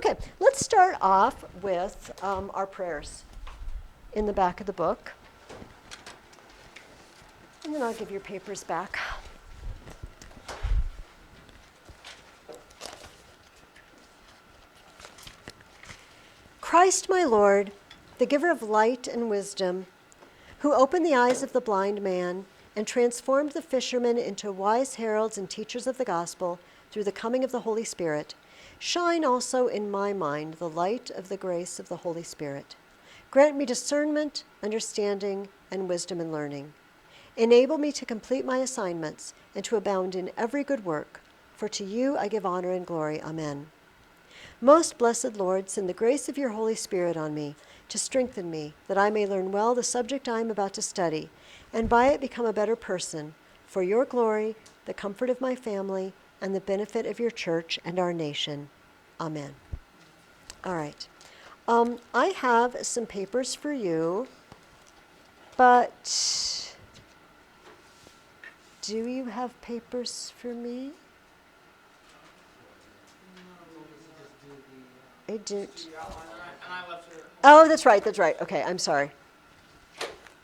Okay, let's start off with our prayers in the back of the book. And then I'll give your papers back. Christ, my Lord, the giver of light and wisdom, who opened the eyes of the blind man and transformed the fishermen into wise heralds and teachers of the gospel through the coming of the Holy Spirit, shine also in my mind the light of the grace of the Holy Spirit. Grant me discernment, understanding, and wisdom in learning. Enable me to complete my assignments and to abound in every good work, for to you I give honor and glory. Amen. Most blessed Lord, send the grace of your Holy Spirit on me to strengthen me, that I may learn well the subject I am about to study, and by it become a better person, for your glory, the comfort of my family, and the benefit of your church and our nation. Amen. All right. I have some papers for you, but do you have papers for me? I didn't. Oh, that's right. Okay, I'm sorry.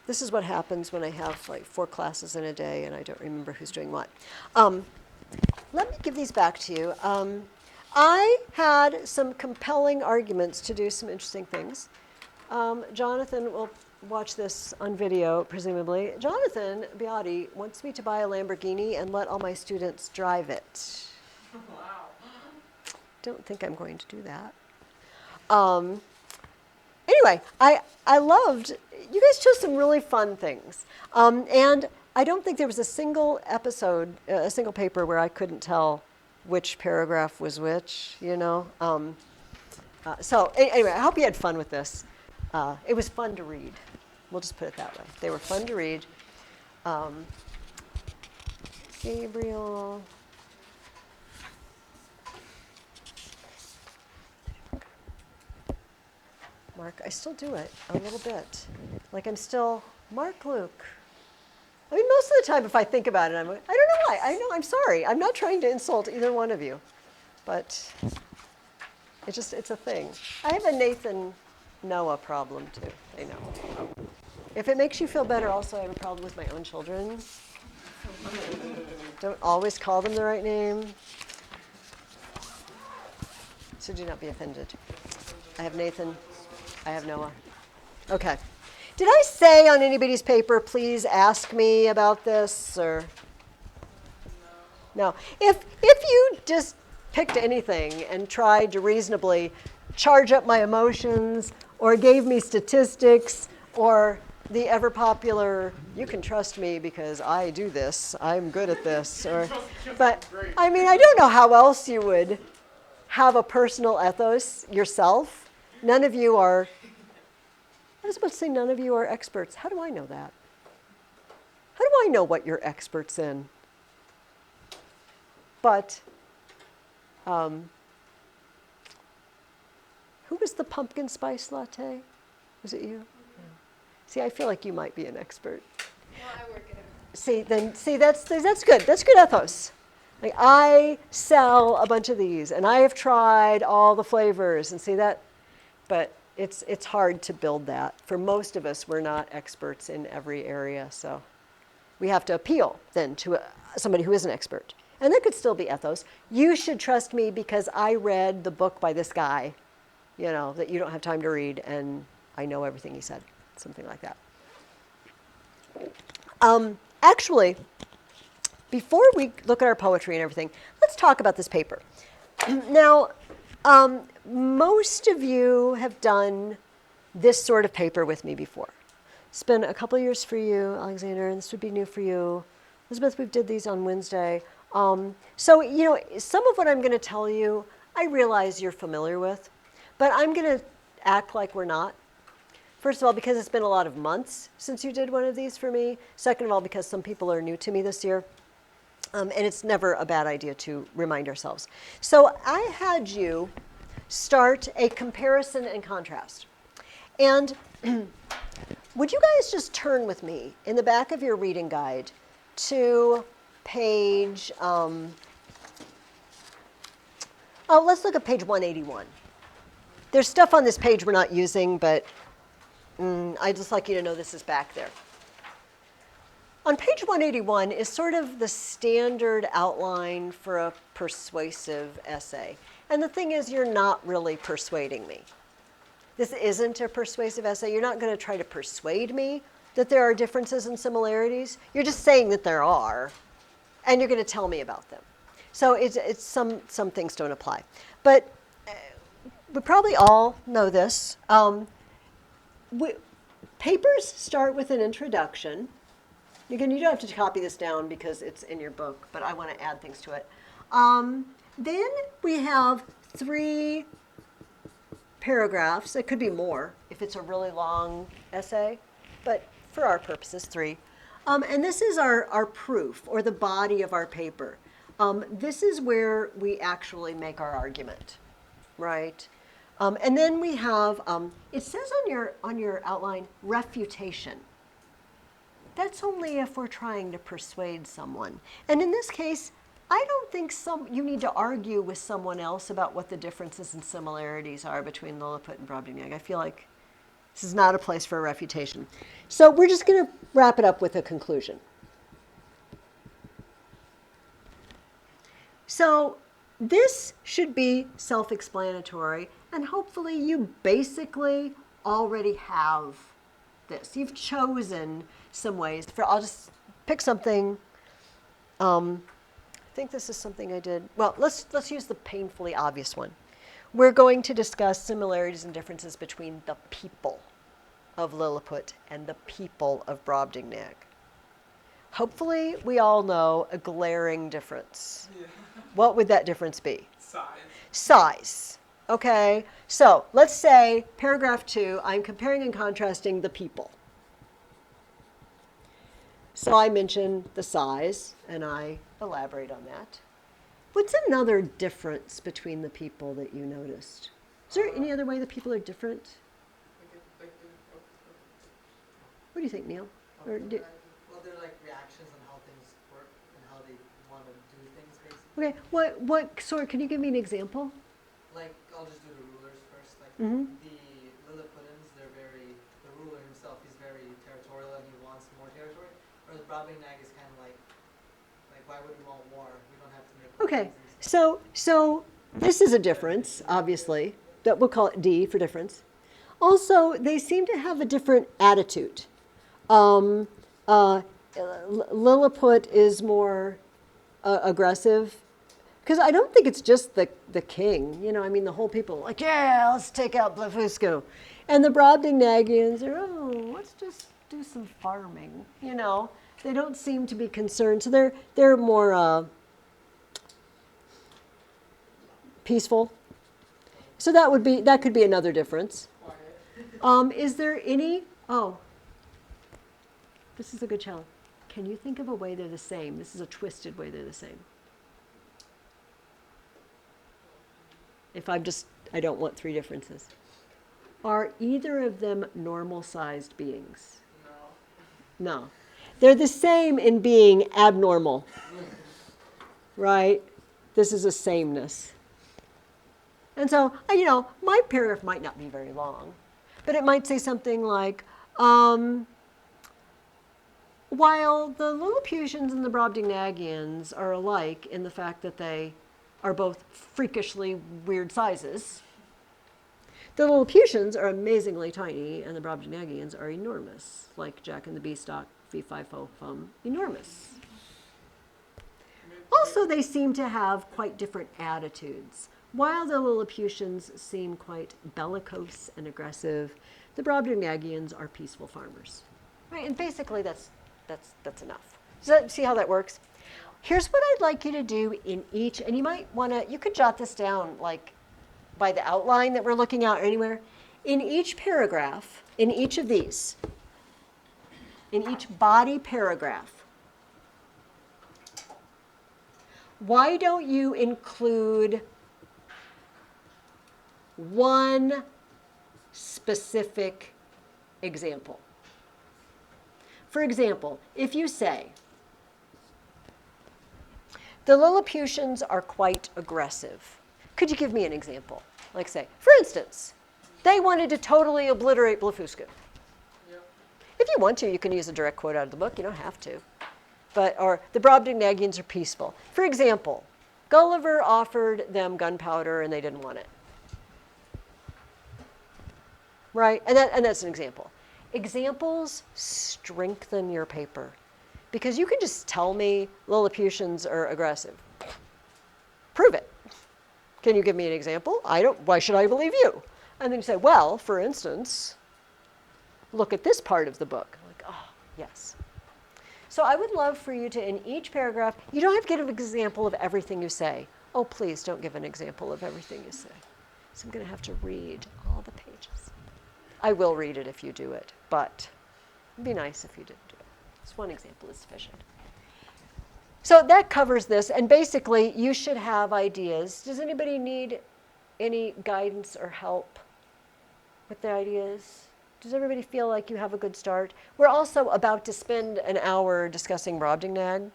This is what happens when I have like 4 classes in a day and I don't remember who's doing what. Let me give these back to you. I had some compelling arguments to do some interesting things. Jonathan will watch this on video, presumably. Jonathan Beati wants me to buy a Lamborghini and let all my students drive it. Wow. Don't think I'm going to do that. Anyway, I loved, you guys chose some really fun things. And I don't think there was a single episode, a single paper where I couldn't tell which paragraph was which, you know. So anyway, I hope you had fun with this. It was fun to read. We'll just put it that way. They were fun to read. Gabriel. Mark, I still do it a little bit. Like I'm still, Mark, Luke. I mean, most of the time if I think about it, I don't know why. I know, I'm sorry. I'm not trying to insult either one of you. But it's a thing. I have a Nathan Noah problem too, I know. If it makes you feel better, also I have a problem with my own children. Don't always call them the right name. So do not be offended. I have Nathan. I have Noah. Okay. Did I say on anybody's paper, please ask me about this, or? No. If you just picked anything and tried to reasonably charge up my emotions, or gave me statistics, or the ever popular, you can trust me because I do this, I'm good at this, but I mean, I don't know how else you would have a personal ethos yourself. None of you are, I was about to say none of you are experts. How do I know that? How do I know what you're experts in? But who was the pumpkin spice latte? Was it you? Yeah. See, I feel like you might be an expert. Well, I work at See, that's good. That's good ethos. Like, I sell a bunch of these, and I have tried all the flavors, and see that. But it's hard to build that. For most of us, we're not experts in every area, so we have to appeal then to somebody who is an expert. And that could still be ethos. You should trust me because I read the book by this guy, you know, that you don't have time to read, and I know everything he said, something like that. Actually, before we look at our poetry and everything, let's talk about this paper. Now, most of you have done this sort of paper with me before. It's been a couple years for you, Alexander, and this would be new for you. Elizabeth, we did these on Wednesday. So, you know, some of what I'm going to tell you, I realize you're familiar with, but I'm going to act like we're not. First of all, because it's been a lot of months since you did one of these for me. Second of all, because some people are new to me this year. And it's never a bad idea to remind ourselves. So I had you start a comparison and contrast. And would you guys just turn with me in the back of your reading guide to page, let's look at page 181. There's stuff on this page we're not using, but I'd just like you to know this is back there. On page 181 is sort of the standard outline for a persuasive essay. And the thing is, you're not really persuading me. This isn't a persuasive essay. You're not going to try to persuade me that there are differences and similarities. You're just saying that there are, and you're going to tell me about them. So it's some things don't apply. But we probably all know this. Papers start with an introduction. Again, you don't have to copy this down because it's in your book, but I want to add things to it. Then we have 3 paragraphs. It could be more if it's a really long essay, but for our purposes, 3. And this is our proof, or the body of our paper. This is where we actually make our argument, right? And then we have, it says on your outline, refutation. That's only if we're trying to persuade someone. And in this case, I don't think you need to argue with someone else about what the differences and similarities are between Lilliput and Brobdingnag. I feel like this is not a place for a refutation. So we're just going to wrap it up with a conclusion. So this should be self-explanatory, and hopefully you basically already have this. You've chosen some ways. I'll just pick something. I think this is something I did. Well, let's use the painfully obvious one. We're going to discuss similarities and differences between the people of Lilliput and the people of Brobdingnag. Hopefully, we all know a glaring difference. Yeah. What would that difference be? Size. Okay. So let's say paragraph 2, I'm comparing and contrasting the people. So I mention the size, and I elaborate on that. What's another difference between the people that you noticed? Is there any other way the people are different? What do you think, Neil? Well, they're like reactions on how things work and how they want to do things, basically. Okay, what sort? Can you give me an example? Like, I'll just do the rulers first. Like, the Lilliputans, the ruler himself, he's very territorial and he wants more territory. Whereas Brobdingnag is kind of like, why would we want war? We don't have to make. Okay, so this is a difference, obviously. That we'll call it D for difference. Also, they seem to have a different attitude. Lilliput is more aggressive, because I don't think it's just the king. You know, I mean, the whole people are like, yeah, let's take out Blefuscu. And the Brobdingnagians are, let's just do some farming. You know, they don't seem to be concerned. So they're more peaceful. So that could be another difference. Is there any? This is a good challenge. Can you think of a way they're the same? This is a twisted way they're the same. If I don't want 3 differences. Are either of them normal-sized beings? No. They're the same in being abnormal. Right? This is a sameness. And so, my paragraph might not be very long, but it might say something like, while the Lilliputians and the Brobdingnagians are alike in the fact that they are both freakishly weird sizes, the Lilliputians are amazingly tiny and the Brobdingnagians are enormous, like Jack and the Beanstalk, fee fi fo fum, enormous. Also, they seem to have quite different attitudes. While the Lilliputians seem quite bellicose and aggressive, the Brobdingnagians are peaceful farmers. Right, and basically that's enough. See how that works? Here's what I'd like you to do in each, and you could jot this down like by the outline that we're looking at or anywhere. In each paragraph, in each of these, in each body paragraph, why don't you include one specific example? For example, if you say, the Lilliputians are quite aggressive. Could you give me an example? Like say, for instance, they wanted to totally obliterate Blefuscu. Yep. If you want to, you can use a direct quote out of the book. You don't have to. Or the Brobdingnagians are peaceful. For example, Gulliver offered them gunpowder and they didn't want it. Right? And that's an example. Examples strengthen your paper. Because you can just tell me Lilliputians are aggressive. Prove it. Can you give me an example? Why should I believe you? And then you say, well, for instance, look at this part of the book. Like, oh, yes. So I would love for you to, in each paragraph, you don't have to give an example of everything you say. Oh, please don't give an example of everything you say. So I'm going to have to read all the pages. I will read it if you do it, but it'd be nice if you didn't do it. Just one example is sufficient. So that covers this, and basically you should have ideas. Does anybody need any guidance or help with the ideas? Does everybody feel like you have a good start? We're also about to spend an hour discussing Brobdingnag,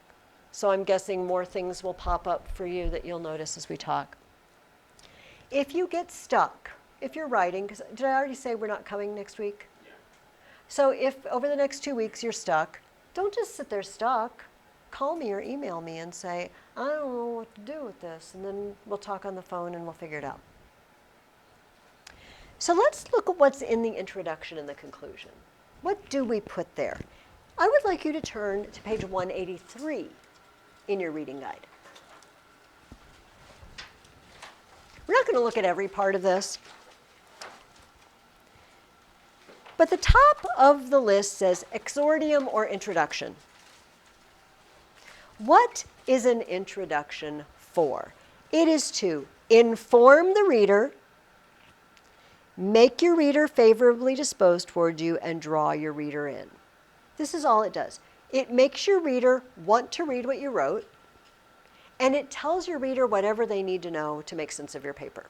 so I'm guessing more things will pop up for you that you'll notice as we talk. If you get stuck, if you're writing, because did I already say we're not coming next week? Yeah. So if over the next 2 weeks you're stuck, don't just sit there stuck. Call me or email me and say, I don't know what to do with this, and then we'll talk on the phone and we'll figure it out. So let's look at what's in the introduction and the conclusion. What do we put there? I would like you to turn to page 183 in your reading guide. We're not going to look at every part of this. But the top of the list says exordium or introduction. What is an introduction for? It is to inform the reader, make your reader favorably disposed toward you, and draw your reader in. This is all it does. It makes your reader want to read what you wrote, and it tells your reader whatever they need to know to make sense of your paper.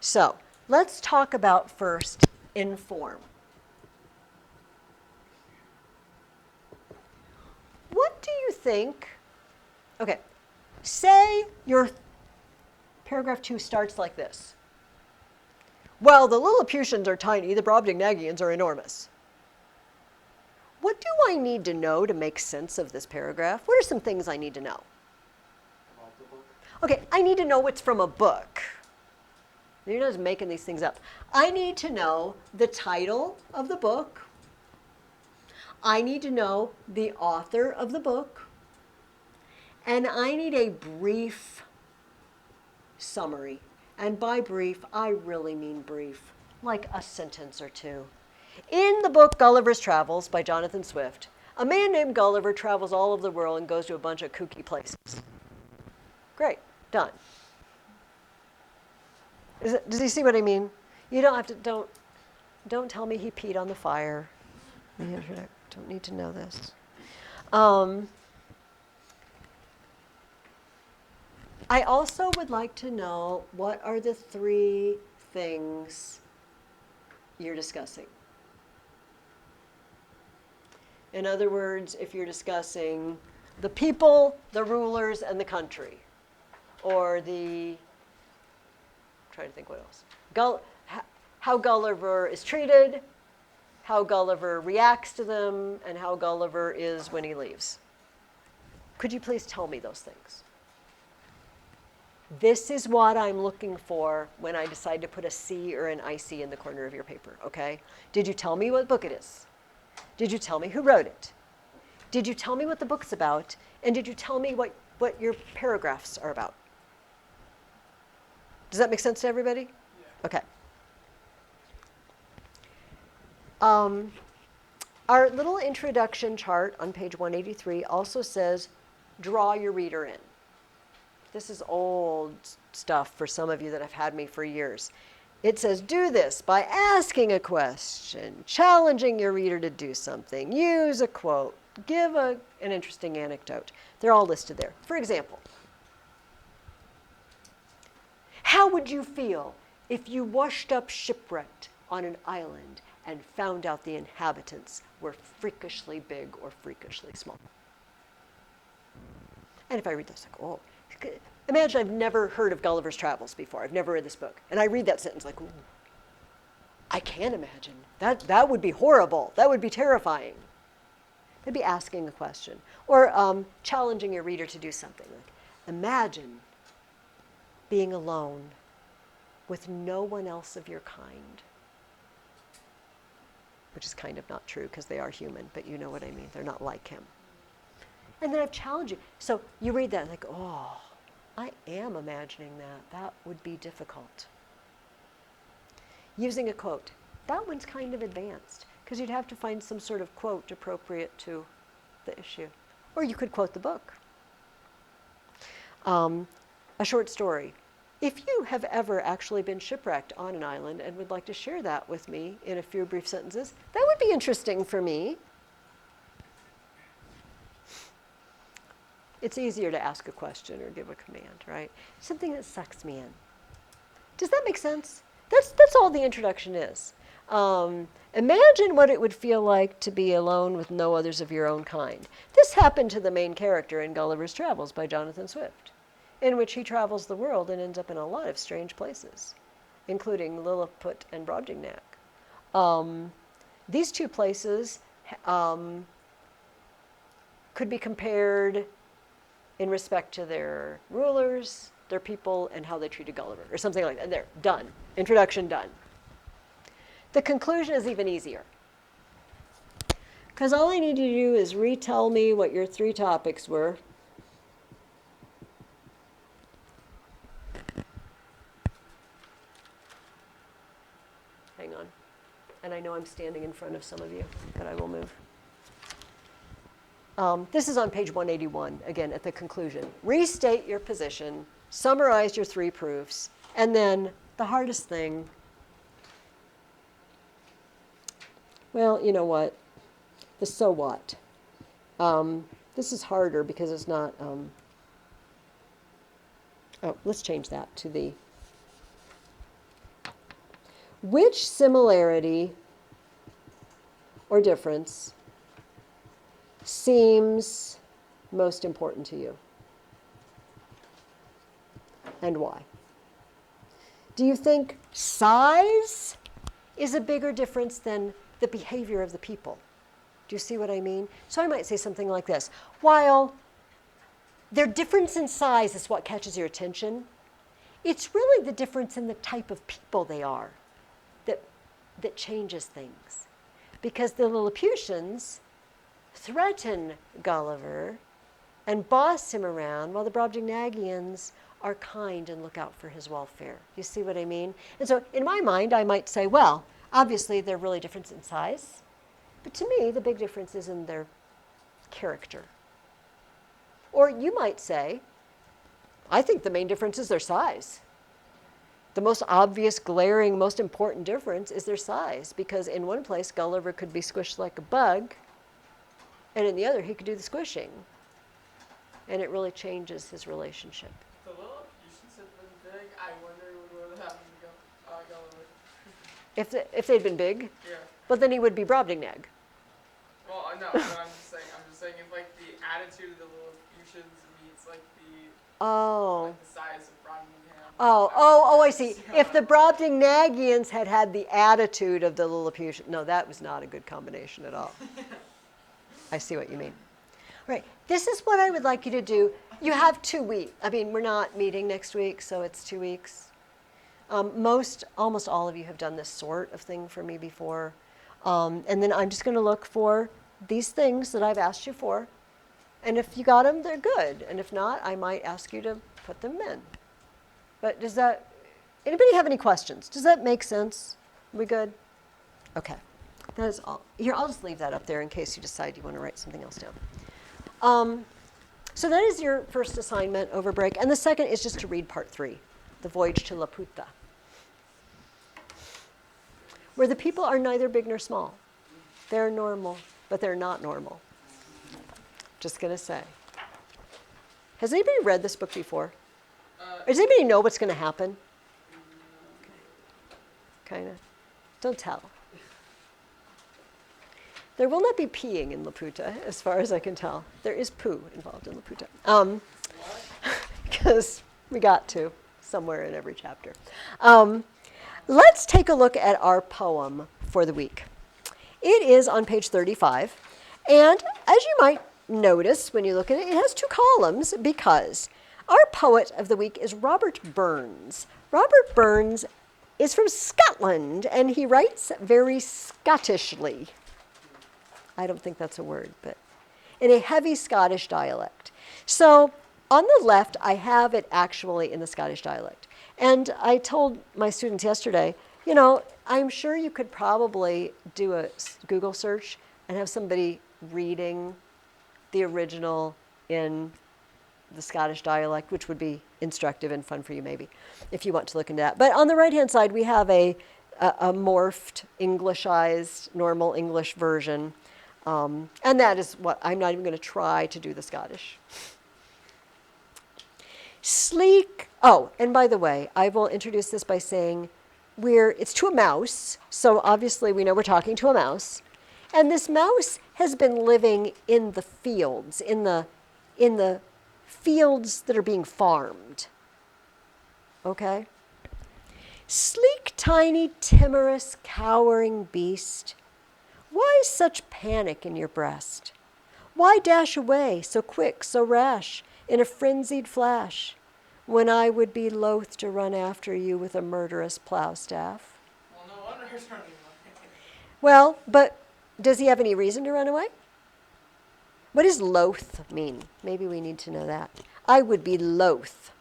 So let's talk about first inform. What do you think? Okay, say your paragraph 2 starts like this. Well, the Lilliputians are tiny, the Brobdingnagians are enormous. What do I need to know to make sense of this paragraph? What are some things I need to know? Okay, I need to know what's from a book. You're not just making these things up. I need to know the title of the book. I need to know the author of the book. And I need a brief summary. And by brief, I really mean brief, like a sentence or two. In the book Gulliver's Travels by Jonathan Swift, a man named Gulliver travels all over the world and goes to a bunch of kooky places. Great, done. Does he see what I mean? You don't have to, don't tell me he peed on the fire. You don't need to know this. I also would like to know what are the 3 things you're discussing. In other words, if you're discussing the people, the rulers, and the country, or I'm trying to think what else. How Gulliver is treated, how Gulliver reacts to them, and how Gulliver is when he leaves. Could you please tell me those things? This is what I'm looking for when I decide to put a C or an IC in the corner of your paper, okay? Did you tell me what book it is? Did you tell me who wrote it? Did you tell me what the book's about? And did you tell me what your paragraphs are about? Does that make sense to everybody? Yeah. Okay. Our little introduction chart on page 183 also says, draw your reader in. This is old stuff for some of you that have had me for years. It says, do this by asking a question, challenging your reader to do something, use a quote, give an interesting anecdote. They're all listed there. For example, how would you feel if you washed up shipwrecked on an island and found out the inhabitants were freakishly big or freakishly small? And if I read this, like, oh, Imagine I've never heard of Gulliver's Travels before. I've never read this book. And I read that sentence like, ooh, I can't imagine. That would be horrible. That would be terrifying. That'd be asking a question. Or challenging your reader to do something. Like, imagine being alone with no one else of your kind. Which is kind of not true because they are human, but you know what I mean. They're not like him. And then I've challenged you. So you read that like, oh, I am imagining that. That would be difficult. Using a quote. That one's kind of advanced because you'd have to find some sort of quote appropriate to the issue. Or you could quote the book. A short story. If you have ever actually been shipwrecked on an island and would like to share that with me in a few brief sentences, that would be interesting for me. It's easier to ask a question or give a command, right? Something that sucks me in. Does that make sense? That's all the introduction is. Imagine what it would feel like to be alone with no others of your own kind. This happened to the main character in Gulliver's Travels by Jonathan Swift, in which he travels the world and ends up in a lot of strange places, including Lilliput and Brobdingnag. These two places could be compared in respect to their rulers, their people, and how they treated Gulliver, or something like that. There, done. Introduction done. The conclusion is even easier. Because all I need you to do is retell me what your 3 topics were. Hang on. And I know I'm standing in front of some of you, but I will move. This is on page 181, again, at the conclusion. Restate your position, summarize your 3 proofs, and then the hardest thing, well, you know what? The so what. This is harder because it's not, let's change that to the, which similarity or difference seems most important to you? And why? Do you think size is a bigger difference than the behavior of the people? Do you see what I mean? So I might say something like this. While their difference in size is what catches your attention, it's really the difference in the type of people they are that changes things. Because the Lilliputians threaten Gulliver and boss him around, while the Brobdingnagians are kind and look out for his welfare. You see what I mean? And so in my mind, I might say, well, obviously they're really different in size, but to me, the big difference is in their character. Or you might say, I think the main difference is their size. The most obvious, glaring, most important difference is their size, because in one place, Gulliver could be squished like a bug, and in the other, he could do the squishing. And it really changes his relationship. The Lilliputians have been big. I wonder what would happen to Gulliver. If they'd been big, Yeah. but then he would be Brobdingnag. Well, no, I'm just saying if like the attitude of the Lilliputians meets like the size of Brobdingnag. I see. If the Brobdingnagians had the attitude of the Lilliputian, no, that was not a good combination at all. I see what you mean. All right, this is what I would like you to do. You have 2 weeks. I mean, we're not meeting next week, so it's 2 weeks. Almost all of you have done this sort of thing for me before. And then I'm just going to look for these things that I've asked you for. And if you got them, they're good. And if not, I might ask you to put them in. But anybody have any questions? Does that make sense? We good? Okay. That is all. Here, I'll just leave that up there in case you decide you want to write something else down. So that is your first assignment over break. And the second is just to read part 3, The Voyage to Laputa, where the people are neither big nor small. They're normal, but they're not normal. Just going to say. Has anybody read this book before? Does anybody know what's going to happen? Kind of. Don't tell. There will not be peeing in Laputa, as far as I can tell. There is poo involved in Laputa. Because We got to, somewhere in every chapter. Let's take a look at our poem for the week. It is on page 35, and as you might notice when you look at it, it has 2 columns because our poet of the week is Robert Burns. Robert Burns is from Scotland, and he writes very Scottishly. I don't think that's a word, but in a heavy Scottish dialect. So on the left, I have it actually in the Scottish dialect. And I told my students yesterday, you know, I'm sure you could probably do a Google search and have somebody reading the original in the Scottish dialect, which would be instructive and fun for you maybe, if you want to look into that. But on the right-hand side, we have a morphed, Englishized, normal English version. And that is what, I'm not even going to try to do the Scottish. Sleek, oh, and by the way, I will introduce this by saying it's to a mouse, so obviously we know we're talking to a mouse. And this mouse has been living in the fields, in the fields that are being farmed. Okay? Sleek, tiny, timorous, cowering beast, why such panic in your breast? Why dash away so quick, so rash, in a frenzied flash, when I would be loath to run after you with a murderous plow staff? Well, no wonder he's running away. Well, but does he have any reason to run away? What does loath mean? Maybe we need to know that. I would be loath.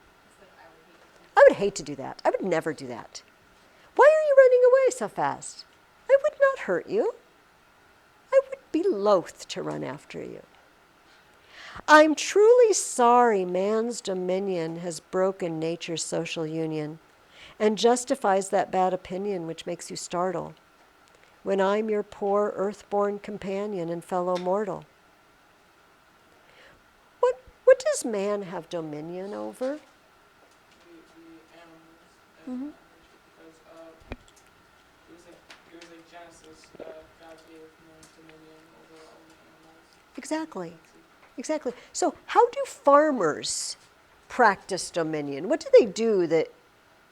I would hate to do that. I would never do that. Why are you running away so fast? I would not hurt you. I would be loath to run after you. I'm truly sorry man's dominion has broken nature's social union and justifies that bad opinion which makes you startle when I'm your poor earth-born companion and fellow mortal. What does man have dominion over? The animals. Because it was like Genesis. God gave man dominion over all the animals. Exactly. So how do farmers practice dominion? What do they do that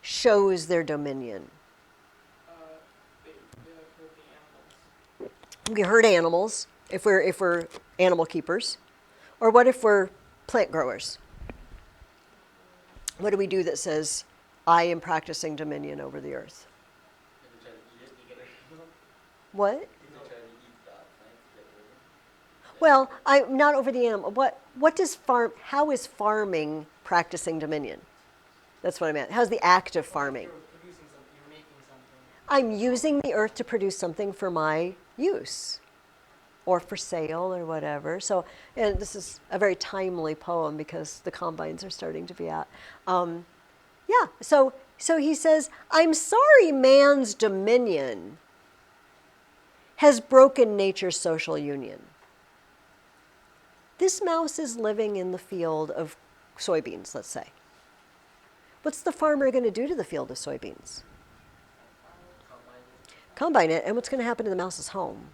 shows their dominion? They hurt the animals. We herd animals if we're animal keepers. Or what if we're plant growers? What do we do that says, I am practicing dominion over the earth? What? Well, I'm not over the animal. What does how is farming practicing dominion? That's what I meant. How's the act of farming? You're producing something, you're making something. I'm using the earth to produce something for my use or for sale or whatever. So, and this is a very timely poem because the combines are starting to be out. So he says, I'm sorry man's dominion has broken nature's social union. This mouse is living in the field of soybeans, let's say. What's the farmer going to do to the field of soybeans? Combine it, and what's going to happen to the mouse's home?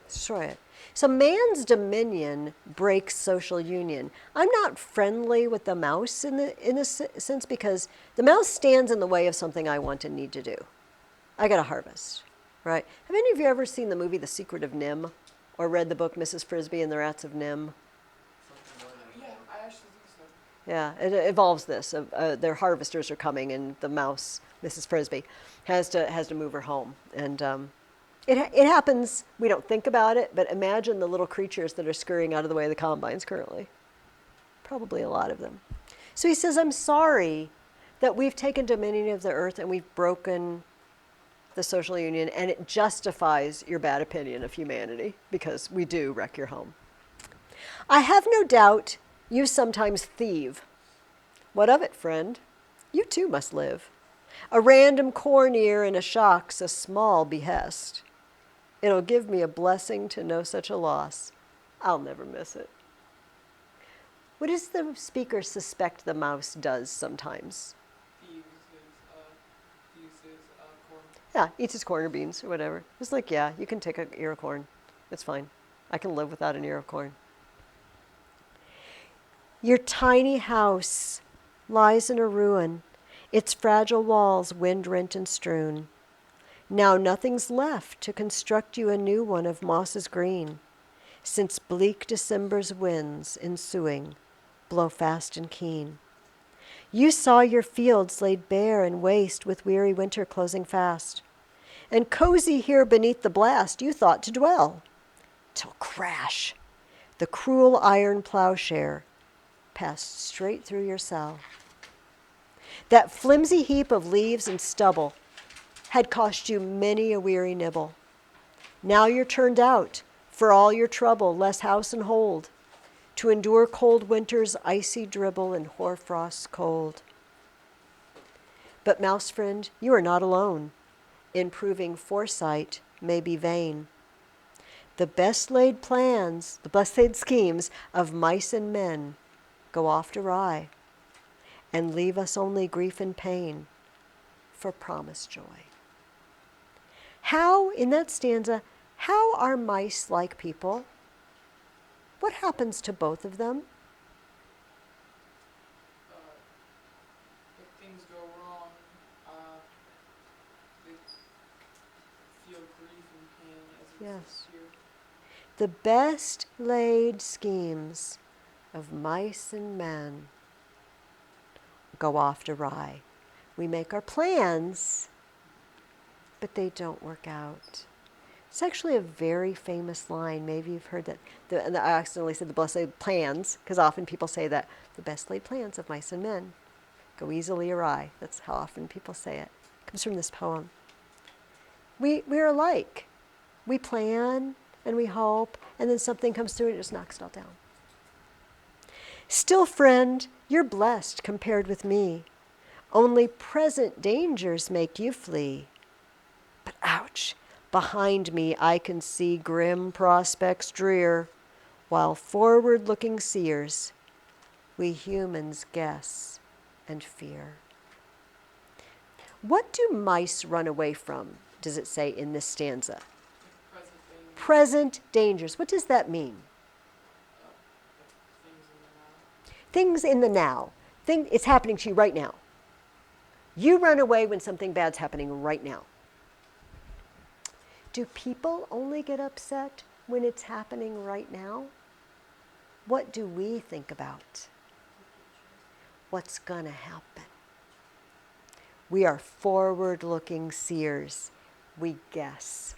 Destroy it. So man's dominion breaks social union. I'm not friendly with the mouse in this sense because the mouse stands in the way of something I want and need to do. I got to harvest, right? Have any of you ever seen the movie The Secret of Nim or read the book Mrs. Frisbee and the Rats of Nim? Yeah, I actually think so. Yeah, it involves this. Their harvesters are coming, and the mouse, Mrs. Frisbee, has to move her home. And it happens. We don't think about it, but imagine the little creatures that are scurrying out of the way of the combines currently. Probably a lot of them. So he says, I'm sorry that we've taken dominion of the earth and we've broken the social union, and it justifies your bad opinion of humanity because we do wreck your home. I have no doubt you sometimes thieve. What of it, friend? You too must live. A random corn ear in a shock's a small behest. It'll give me a blessing to know such a loss. I'll never miss it. What does the speaker suspect the mouse does sometimes? Thieves his corn. Yeah, eats his corn or beans or whatever. It's like, yeah, you can take an ear of corn. It's fine. I can live without an ear of corn. Your tiny house lies in a ruin, its fragile walls wind-rent and strewn. Now nothing's left to construct you a new one of mosses green, since bleak December's winds, ensuing, blow fast and keen. You saw your fields laid bare and waste with weary winter closing fast, and cozy here beneath the blast you thought to dwell, till crash, the cruel iron plowshare passed straight through your cell. That flimsy heap of leaves and stubble had cost you many a weary nibble. Now you're turned out, for all your trouble, less house and hold, to endure cold winter's icy dribble and hoarfrost's cold. But, mouse friend, you are not alone. Improving foresight may be vain. The best laid plans, the best laid schemes of mice and men go oft awry, and leave us only grief and pain for promised joy. How, in that stanza, how are mice like people? What happens to both of them? If things go wrong, they feel grief and pain as it Yes. exists here. The best laid schemes of mice and men go oft awry. We make our plans, but they don't work out. It's actually a very famous line. Maybe you've heard that. And I accidentally said the best laid plans, because often people say that the best laid plans of mice and men go easily awry. That's how often people say it. It comes from this poem. We're alike. We plan and we hope, and then something comes through and it just knocks it all down. Still, friend, you're blessed compared with me. Only present dangers make you flee. But ouch, behind me I can see grim prospects drear, while forward-looking seers, we humans guess and fear. What do mice run away from, does it say in this stanza? Present dangers. What does that mean? Things in the now. It's happening to you right now. You run away when something bad's happening right now. Do people only get upset when it's happening right now? What do we think about? What's gonna happen? We are forward-looking seers. We guess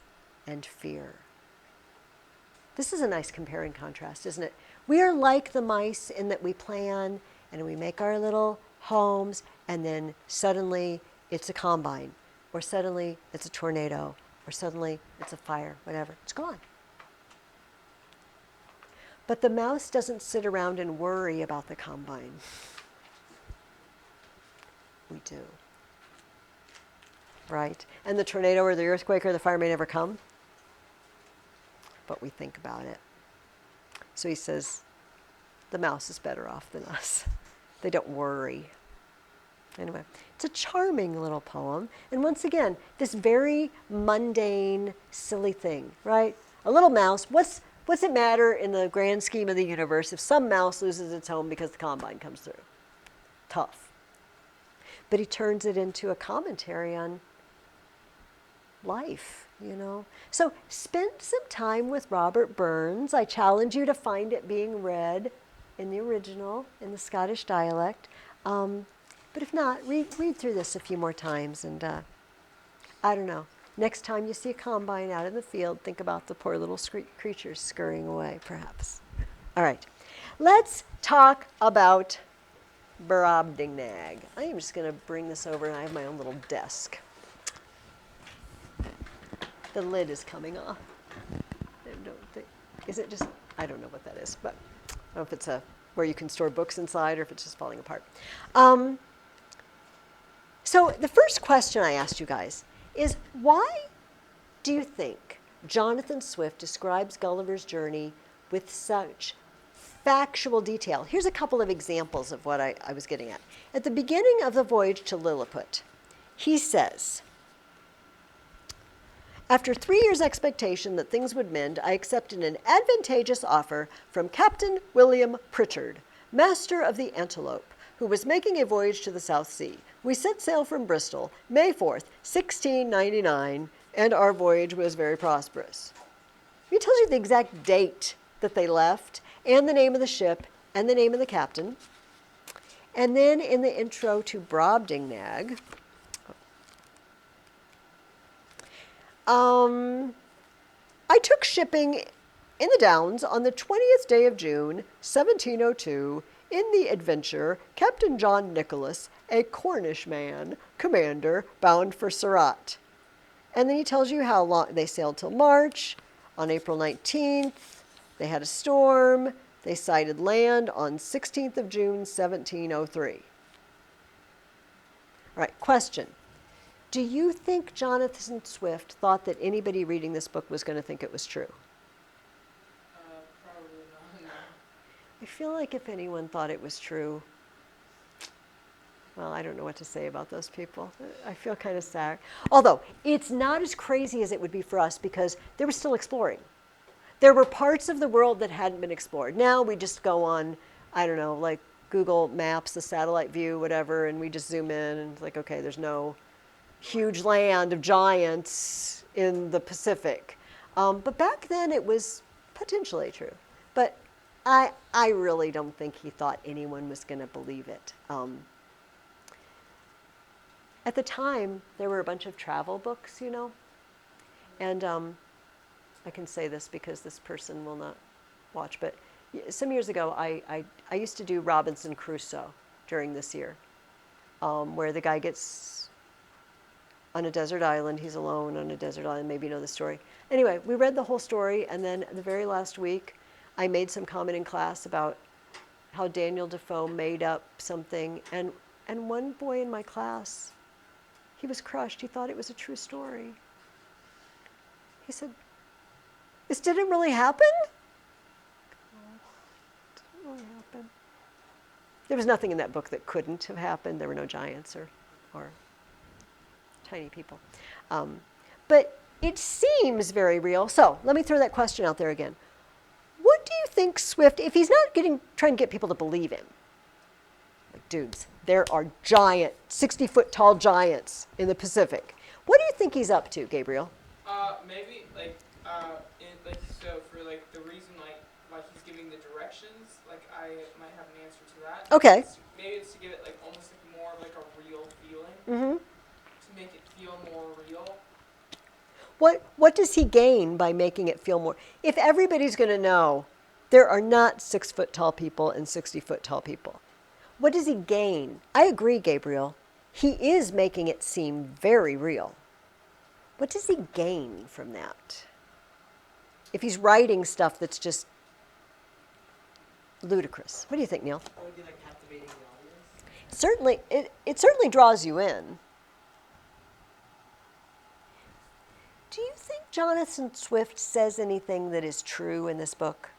and fear. This is a nice compare and contrast, isn't it? We are like the mice in that we plan and we make our little homes, and then suddenly it's a combine, or suddenly it's a tornado, or suddenly it's a fire, whatever. It's gone. But the mouse doesn't sit around and worry about the combine. We do. Right? And the tornado or the earthquake or the fire may never come, but we think about it. So he says, the mouse is better off than us. They don't worry. Anyway, it's a charming little poem. And once again, this very mundane, silly thing, right? A little mouse, what's it matter in the grand scheme of the universe if some mouse loses its home because the combine comes through? Tough. But he turns it into a commentary on life, you know. So spend some time with Robert Burns. I challenge you to find it being read in the original, in the Scottish dialect. But if not, read through this a few more times. And I don't know, next time you see a combine out in the field, think about the poor little creatures scurrying away, perhaps. All right, let's talk about Brobdingnag. I am just going to bring this over, and I have my own little desk. The lid is coming off. Is it just, I don't know what that is, but I don't know if it's where you can store books inside or if it's just falling apart. So the first question I asked you guys is, why do you think Jonathan Swift describes Gulliver's journey with such factual detail? Here's a couple of examples of what I was getting at. At the beginning of the voyage to Lilliput, he says, after 3 years' expectation that things would mend, I accepted an advantageous offer from Captain William Pritchard, master of the Antelope, who was making a voyage to the South Sea. We set sail from Bristol, May 4th, 1699, and our voyage was very prosperous. He tells you the exact date that they left, and the name of the ship, and the name of the captain. And then in the intro to Brobdingnag, I took shipping in the Downs on the 20th day of June, 1702, in the Adventure, Captain John Nicholas, a Cornish man, commander, bound for Surat. And then he tells you how long they sailed till March. On April 19th, they had a storm. They sighted land on 16th of June, 1703. All right, question. Do you think Jonathan Swift thought that anybody reading this book was going to think it was true? Probably not. No. I feel like if anyone thought it was true, well, I don't know what to say about those people. I feel kind of sad. Although, it's not as crazy as it would be for us because they were still exploring. There were parts of the world that hadn't been explored. Now we just go on, I don't know, like Google Maps, the satellite view, whatever, and we just zoom in and it's like, okay, there's no huge land of giants in the Pacific. But back then it was potentially true. But I really don't think he thought anyone was going to believe it. At the time, there were a bunch of travel books, you know, and I can say this because this person will not watch, but some years ago, I used to do Robinson Crusoe during this year, where the guy gets on a desert island. He's alone on a desert island. Maybe you know the story. Anyway, we read the whole story, and then the very last week, I made some comment in class about how Daniel Defoe made up something, and one boy in my class, he was crushed. He thought it was a true story. He said, "This didn't really happen?" It didn't really happen. There was nothing in that book that couldn't have happened. There were no giants or tiny people. But it seems very real. So let me throw that question out there again. What do you think Swift, if he's not trying to get people to believe him, like, dudes, there are giant, 60-foot tall giants in the Pacific. What do you think he's up to, Gabriel? Maybe so for like the reason like he's giving the directions, like I might have an answer to that. Okay. Maybe it's to give it like almost like more of like a real feeling. Mm-hmm. To make it feel more real. What does he gain by making it feel more? If everybody's going to know there are not 6-foot tall people and 60-foot tall people, what does he gain? I agree, Gabriel. He is making it seem very real. What does he gain from that? If he's writing stuff that's just ludicrous. What do you think, Neil? That would be like captivating the audience. Certainly, it certainly draws you in. Do you think Jonathan Swift says anything that is true in this book?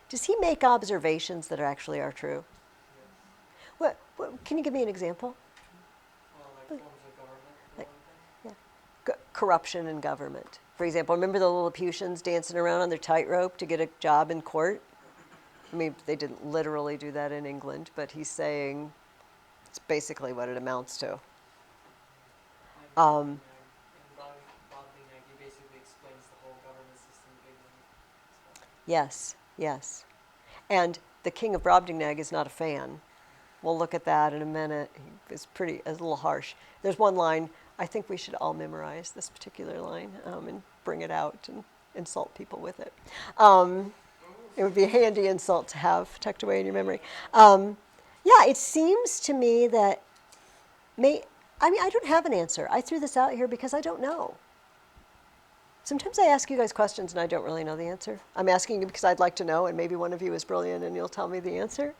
Does he make observations that actually are true? Yes. What can you give me an example? Well, like forms of government. Like- Corruption in government. For example, remember the Lilliputians dancing around on their tightrope to get a job in court? I mean, they didn't literally do that in England, but he's saying it's basically what it amounts to. And Brobdingnag, he basically explains the whole government system big one. Yes, yes. And the king of Brobdingnag is not a fan. We'll look at that in a minute. It's a little harsh. There's one line, I think we should all memorize this particular line and bring it out and insult people with it. It would be a handy insult to have tucked away in your memory. Yeah, it seems to me that, I don't have an answer. I threw this out here because I don't know. Sometimes I ask you guys questions and I don't really know the answer. I'm asking you because I'd like to know, and maybe one of you is brilliant and you'll tell me the answer.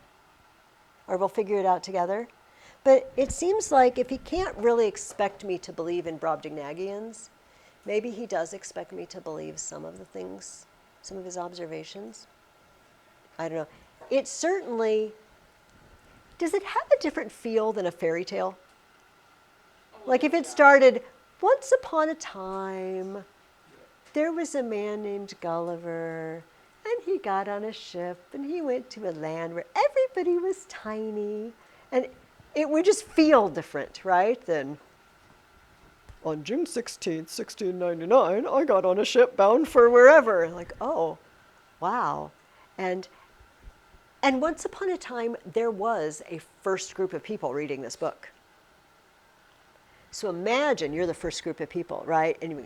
Or we'll figure it out together. But it seems like if he can't really expect me to believe in Brobdingnagians, maybe he does expect me to believe some of the things, some of his observations. I don't know. It certainly, does it have a different feel than a fairy tale? Like if it started, once upon a time, there was a man named Gulliver, and he got on a ship, and he went to a land where everybody was tiny, And it would just feel different, right? Than on June 16th, 1699, I got on a ship bound for wherever. Like, oh, wow. And once upon a time, there was a first group of people reading this book. So imagine you're the first group of people, right? And you,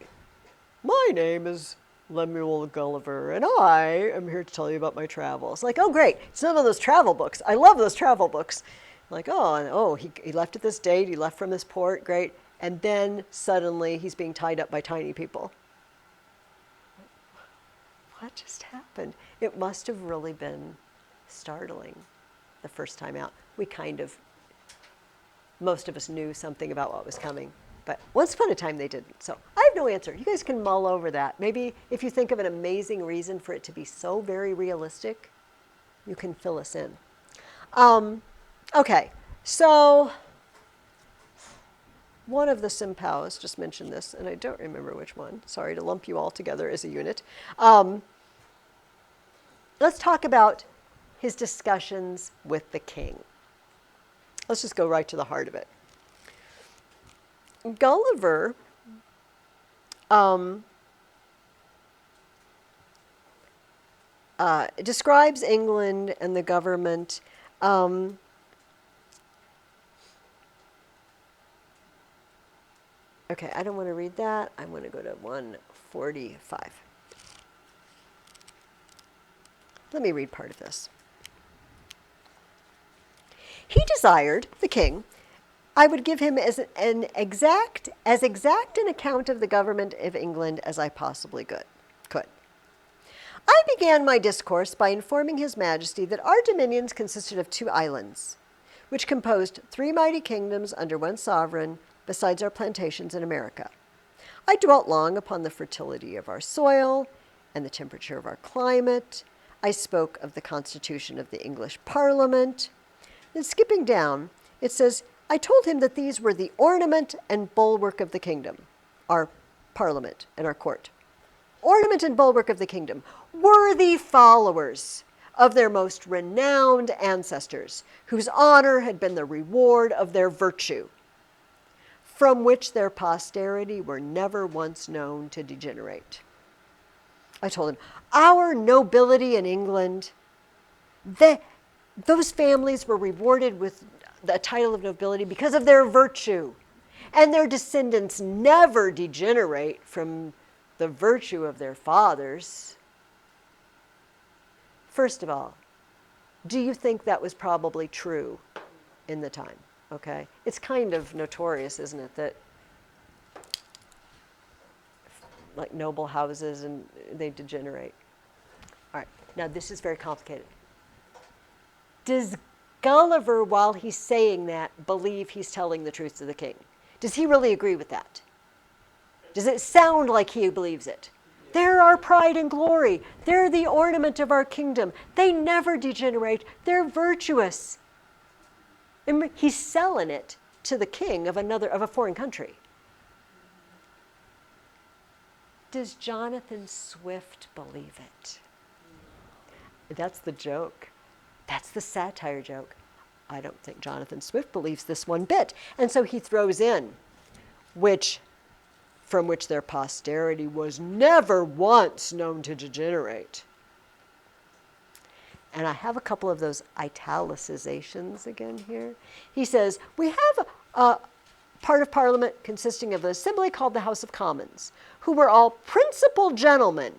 my name is Lemuel Gulliver, and I am here to tell you about my travels. Like, oh, great. It's none of those travel books. I love those travel books. Like, he left at this date. He left from this port. Great. And then suddenly he's being tied up by tiny people. What just happened? It must have really been startling the first time out. Most of us knew something about what was coming. But once upon a time, they didn't. So I have no answer. You guys can mull over that. Maybe if you think of an amazing reason for it to be so very realistic, you can fill us in. Okay, so one of the Simpows just mentioned this, and I don't remember which one. Sorry to lump you all together as a unit. Let's talk about his discussions with the king. Let's just go right to the heart of it. Gulliver describes England and the government okay, I don't want to read that. I'm going to go to 145. Let me read part of this. He desired, the king, I would give him as exact an account of the government of England as I possibly could. I began my discourse by informing His Majesty that our dominions consisted of 2 islands, which composed 3 mighty kingdoms under one sovereign, besides our plantations in America. I dwelt long upon the fertility of our soil and the temperature of our climate. I spoke of the constitution of the English Parliament. Then skipping down, it says, I told him that these were the ornament and bulwark of the kingdom, our parliament and our court. Ornament and bulwark of the kingdom, worthy followers of their most renowned ancestors, whose honor had been the reward of their virtue, from which their posterity were never once known to degenerate. I told him, our nobility in England, those families were rewarded with the title of nobility because of their virtue, and their descendants never degenerate from the virtue of their fathers. First of all, do you think that was probably true in the time? Okay, it's kind of notorious, isn't it, that like noble houses and they degenerate. All right, now this is very complicated. Does Gulliver, while he's saying that, believe he's telling the truth to the king? Does he really agree with that? Does it sound like he believes it? They're our pride and glory. They're the ornament of our kingdom. They never degenerate. They're virtuous. And he's selling it to the king of a foreign country. Does Jonathan Swift believe it? That's the joke. That's the satire joke. I don't think Jonathan Swift believes this one bit. And so he throws in, from which their posterity was never once known to degenerate. And I have a couple of those italicizations again here. He says, we have a part of Parliament consisting of an assembly called the House of Commons, who were all principal gentlemen,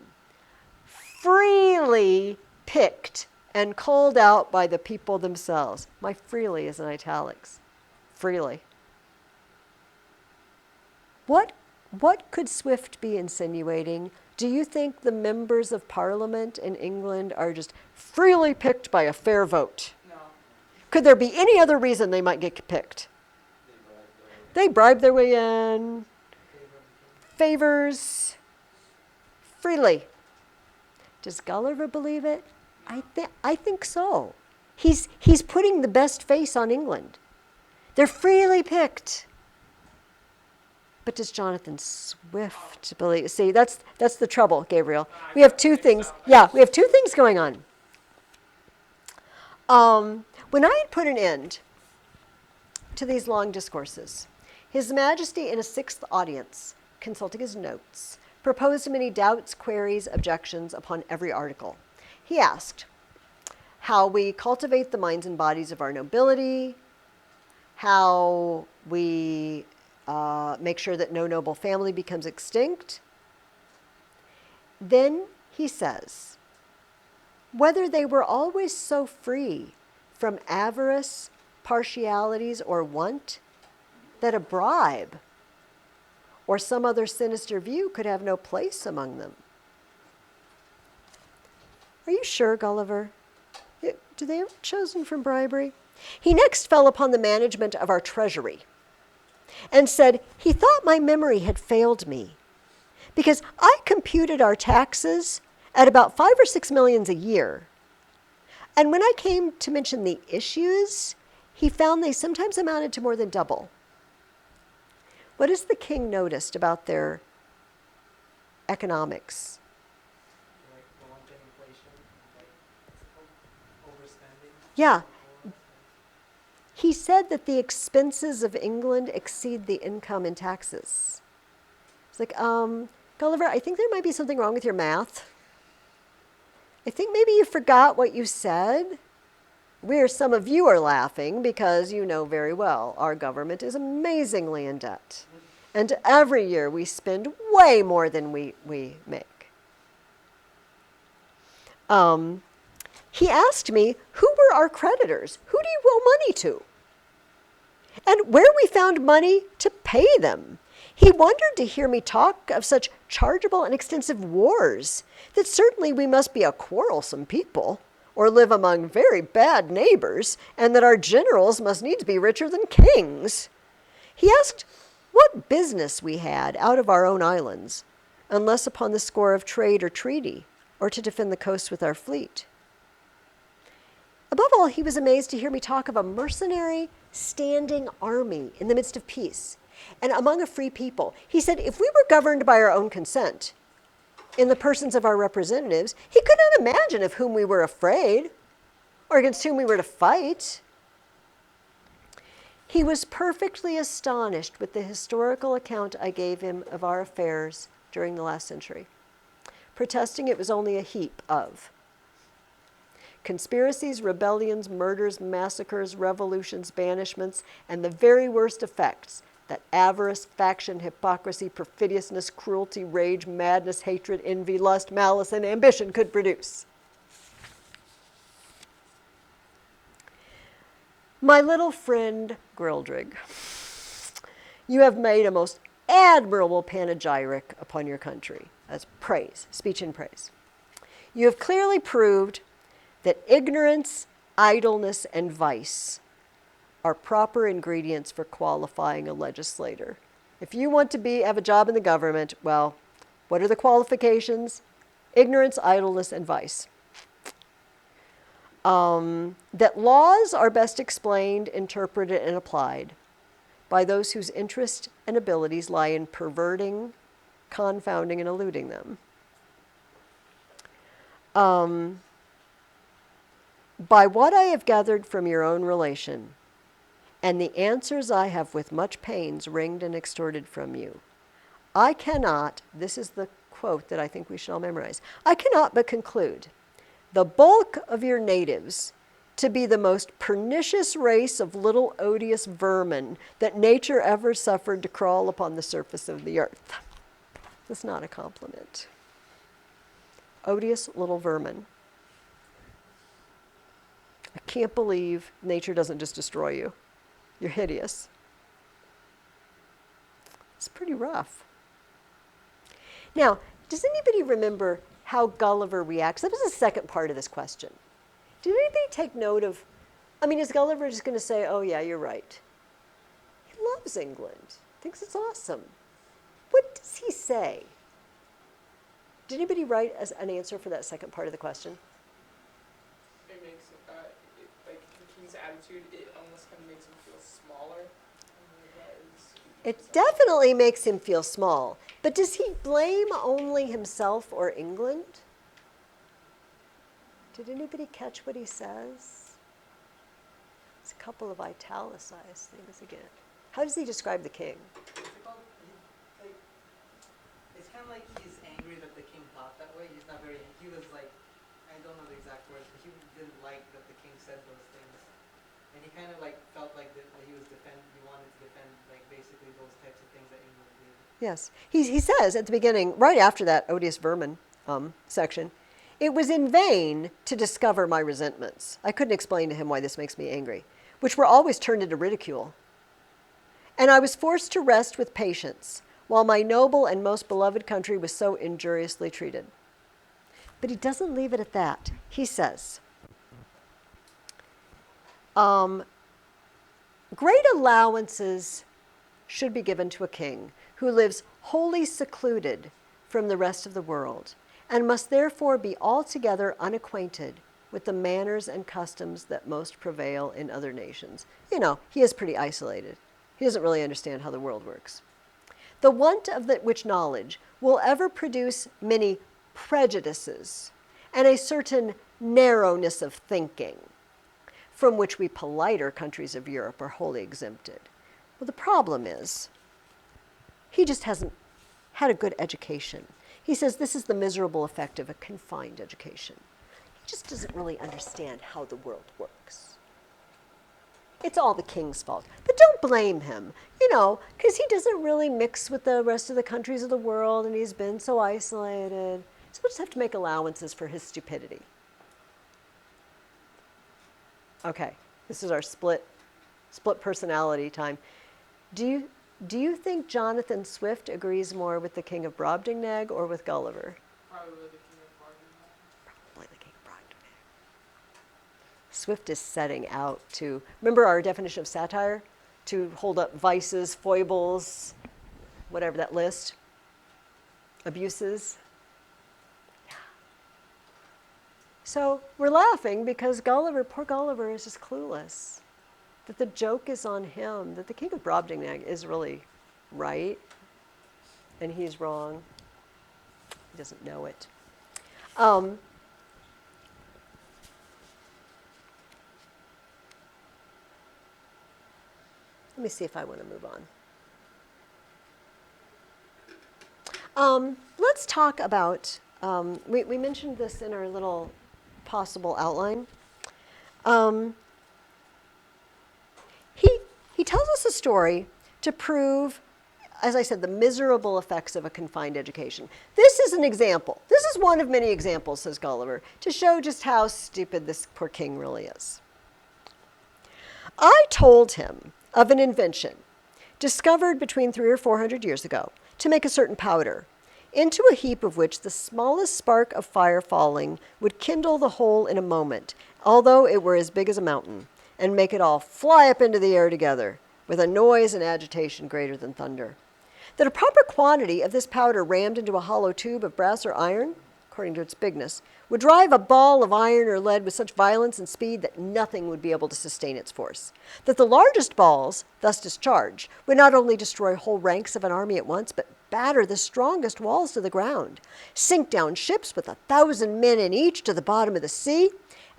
freely picked and called out by the people themselves. My freely is in italics. Freely. What could Swift be insinuating? Do you think the members of Parliament in England are just freely picked by a fair vote? No. Could there be any other reason they might get picked? They bribe their way in. Favors. Freely. Does Gulliver believe it? I think so. He's putting the best face on England. They're freely picked. But does Jonathan Swift believe? See, that's the trouble, Gabriel. We have 2 things. Yeah, we have 2 things going on. When I had put an end to these long discourses. His Majesty, in a sixth audience, consulting his notes, proposed many doubts, queries, objections upon every article. He asked how we cultivate the minds and bodies of our nobility, how we make sure that no noble family becomes extinct. Then he says, whether they were always so free from avarice, partialities, or want that a bribe or some other sinister view could have no place among them. Are you sure, Gulliver? Do they ever chosen from bribery? He next fell upon the management of our treasury and said he thought my memory had failed me because I computed our taxes at about 5 or 6 millions a year. And when I came to mention the issues, he found they sometimes amounted to more than double. What has the king noticed about their economics? Like rampant inflation, like overspending. Yeah. He said that the expenses of England exceed the income in taxes. It's like, Gulliver, I think there might be something wrong with your math. I think maybe you forgot what you said. Some of you are laughing because you know very well our government is amazingly in debt. And every year we spend way more than we make. He asked me, who were our creditors? Who do you owe money to? And where we found money to pay them. He wondered to hear me talk of such chargeable and extensive wars, that certainly we must be a quarrelsome people, or live among very bad neighbors, and that our generals must needs be richer than kings. He asked what business we had out of our own islands, unless upon the score of trade or treaty, or to defend the coast with our fleet. Above all, he was amazed to hear me talk of a mercenary standing army in the midst of peace, and among a free people. He said if we were governed by our own consent, in the persons of our representatives, he could not imagine of whom we were afraid, or against whom we were to fight. He was perfectly astonished with the historical account I gave him of our affairs during the last century, protesting it was only a heap of conspiracies, rebellions, murders, massacres, revolutions, banishments, and the very worst effects that avarice, faction, hypocrisy, perfidiousness, cruelty, rage, madness, hatred, envy, lust, malice, and ambition could produce. My little friend Grildrig, you have made a most admirable panegyric upon your country. That's praise, speech and praise. You have clearly proved that ignorance, idleness, and vice are proper ingredients for qualifying a legislator. If you want to have a job in the government, well, what are the qualifications? Ignorance, idleness, and vice. That laws are best explained, interpreted, and applied by those whose interest and abilities lie in perverting, confounding, and eluding them. By what I have gathered from your own relation, and the answers I have with much pains wringed and extorted from you, I cannot, this is the quote that I think we shall memorize, I cannot but conclude the bulk of your natives to be the most pernicious race of little odious vermin that nature ever suffered to crawl upon the surface of the earth. That's not a compliment. Odious little vermin. I can't believe nature doesn't just destroy you. You're hideous. It's pretty rough. Now, does anybody remember how Gulliver reacts? That was the second part of this question. Did anybody take note of, is Gulliver just going to say, oh yeah, you're right? He loves England, thinks it's awesome. What does he say? Did anybody write an answer for that second part of the question? It makes like the king's attitude, it almost kind of makes him feel smaller. It definitely makes him feel small. But does he blame only himself or England? Did anybody catch what he says? It's a couple of italicized things again. How does he describe the king? What's it called? Like, it's kind of like he's angry that the king thought that way. He's not very. He was like, I don't know the exact words, but he didn't like that the king said those things, and he kind of like felt like that he was He wanted to defend like basically those types of things that England did. Yes. He says at the beginning, right after that odious vermin section, it was in vain to discover my resentments. I couldn't explain to him why this makes me angry, which were always turned into ridicule. And I was forced to rest with patience, while my noble and most beloved country was so injuriously treated. But he doesn't leave it at that. He says, great allowances should be given to a king who lives wholly secluded from the rest of the world, and must therefore be altogether unacquainted with the manners and customs that most prevail in other nations. You know, he is pretty isolated. He doesn't really understand how the world works. The want of which knowledge will ever produce many prejudices and a certain narrowness of thinking, from which we politer countries of Europe are wholly exempted. Well, the problem is, he just hasn't had a good education. He says this is the miserable effect of a confined education. He just doesn't really understand how the world works. It's all the king's fault. But don't blame him, you know, because he doesn't really mix with the rest of the countries of the world, and he's been so isolated. So we'll just have to make allowances for his stupidity. Okay, this is our split personality time. Do you think Jonathan Swift agrees more with the King of Brobdingnag or with Gulliver? Probably the King of Brogdon. Probably the King of Brobdingnag. Swift is setting out to, remember our definition of satire? To hold up vices, foibles, whatever that list, abuses. Yeah. So we're laughing because poor Gulliver is just clueless. That the joke is on him, that the King of Brobdingnag is really right, and he's wrong. He doesn't know it. Let me see if I want to move on. Let's talk about, we mentioned this in our little possible outline. He tells us a story to prove, as I said, the miserable effects of a confined education. This is an example. This is one of many examples, says Gulliver, to show just how stupid this poor king really is. I told him of an invention discovered between 300 or 400 years ago to make a certain powder, into a heap of which the smallest spark of fire falling would kindle the whole in a moment, although it were as big as a mountain, and make it all fly up into the air together, with a noise and agitation greater than thunder. That a proper quantity of this powder rammed into a hollow tube of brass or iron, according to its bigness, would drive a ball of iron or lead with such violence and speed that nothing would be able to sustain its force. That the largest balls, thus discharged, would not only destroy whole ranks of an army at once, but batter the strongest walls to the ground, sink down ships with 1,000 men in each to the bottom of the sea,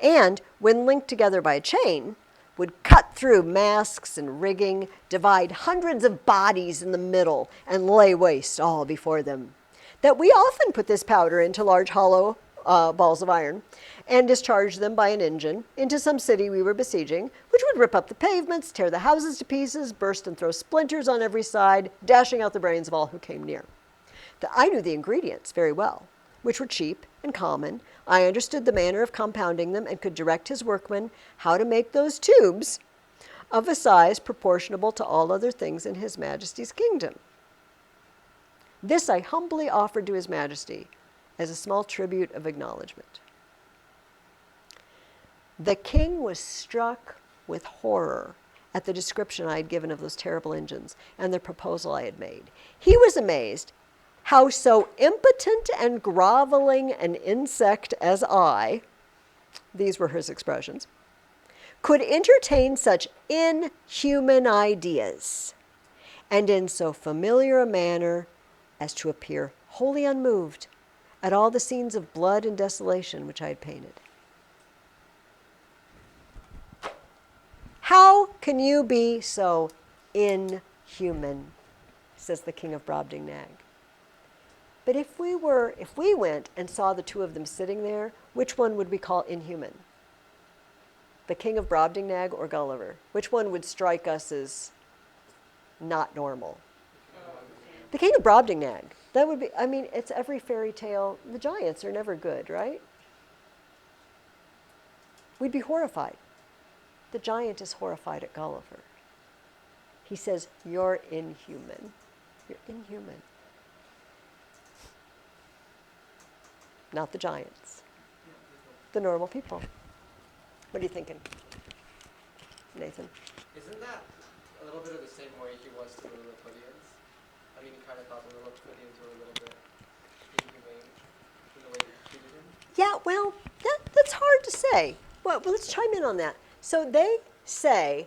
and, when linked together by a chain, would cut through masts and rigging, divide hundreds of bodies in the middle, and lay waste all before them. That we often put this powder into large hollow balls of iron, and discharged them by an engine into some city we were besieging, which would rip up the pavements, tear the houses to pieces, burst and throw splinters on every side, dashing out the brains of all who came near. That I knew the ingredients very well, which were cheap and common. I understood the manner of compounding them and could direct his workmen how to make those tubes of a size proportionable to all other things in his majesty's kingdom. This I humbly offered to his majesty as a small tribute of acknowledgement. The king was struck with horror at the description I had given of those terrible engines and the proposal I had made. He was amazed how so impotent and groveling an insect as I, these were his expressions, could entertain such inhuman ideas, and in so familiar a manner as to appear wholly unmoved at all the scenes of blood and desolation which I had painted. How can you be so inhuman, says the king of Brobdingnag. But if we went and saw the two of them sitting there, which one would we call inhuman? The king of Brobdingnag or Gulliver? Which one would strike us as not normal? The king of Brobdingnag. That would be, I mean, it's every fairy tale. The giants are never good, right? We'd be horrified. The giant is horrified at Gulliver. He says, you're inhuman. You're inhuman. Not the giants. The normal people. What are you thinking, Nathan? Isn't that a little bit of the same way he was to the Lilliputians? I mean, he kind of thought the Lilliputians were a little bit inhumane in the way they treated him. Yeah, well, that's hard to say. Well, let's chime in on that. So they say,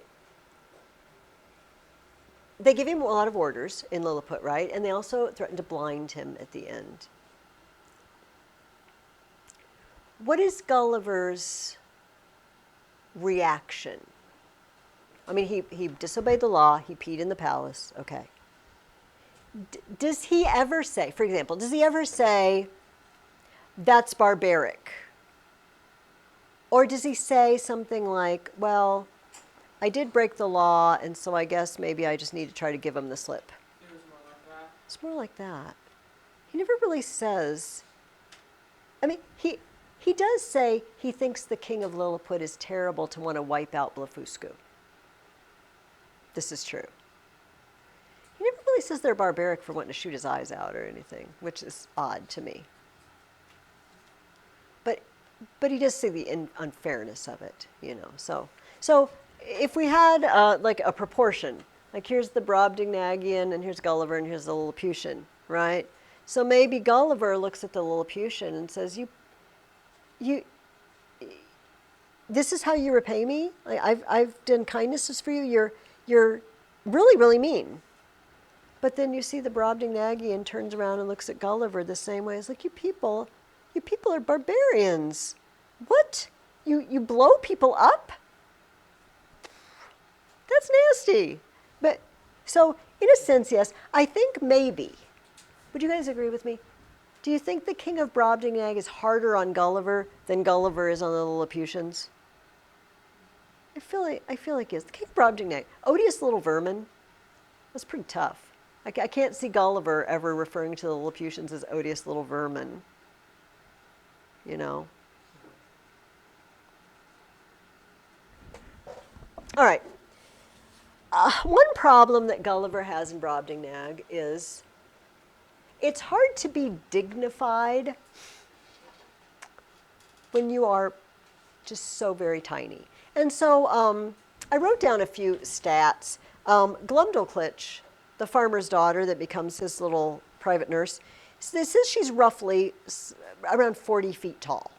they give him a lot of orders in Lilliput, right? And they also threaten to blind him at the end. What is Gulliver's reaction? I mean, he disobeyed the law. He peed in the palace. Okay. Does he ever say, for example, does he ever say, that's barbaric? Or does he say something like, well, I did break the law, and so I guess maybe I just need to try to give him the slip? It was more like that. It's more like that. He never really says, I mean, he does say he thinks the king of Lilliput is terrible to want to wipe out Blefuscu. This is true. He never really says they're barbaric for wanting to shoot his eyes out or anything, which is odd to me. But he does see the unfairness of it, you know. So if we had like a proportion, like here's the Brobdingnagian and here's Gulliver and here's the Lilliputian, right? So maybe Gulliver looks at the Lilliputian and says, this is how you repay me? I've done kindnesses for you. You're really, really mean. But then you see the Brobdingnagian turns around and looks at Gulliver the same way. It's like, you people are barbarians. What? You blow people up? That's nasty. But so in a sense, yes, I think maybe. Would you guys agree with me? Do you think the king of Brobdingnag is harder on Gulliver than Gulliver is on the Lilliputians? I feel like he is. The king of Brobdingnag, odious little vermin. That's pretty tough. I can't see Gulliver ever referring to the Lilliputians as odious little vermin. You know. All right. One problem that Gulliver has in Brobdingnag is it's hard to be dignified when you are just so very tiny. And so I wrote down a few stats. Glumdalclitch, the farmer's daughter that becomes his little private nurse, this says she's roughly around 40 feet tall.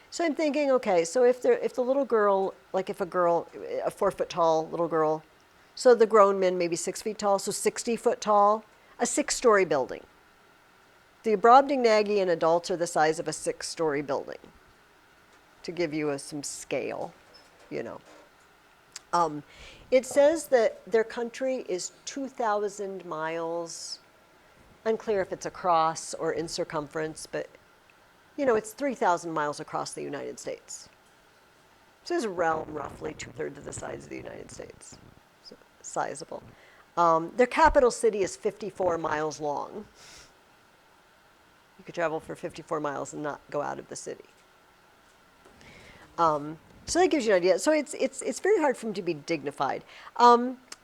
So I'm thinking, okay, so if the little girl, like if a 4-foot tall little girl, so the grown men maybe 6 feet tall, so 60 foot tall, a 6-story building. The Brobdingnagian adults are the size of a 6-story building, to give you some scale, you know. It says that their country is 2,000 miles, unclear if it's across or in circumference, but you know, it's 3,000 miles across the United States. So it's a realm roughly 2/3 of the size of the United States. So sizable. Their capital city is 54 miles long. You could travel for 54 miles and not go out of the city. So that gives you an idea. So it's very hard for him to be dignified.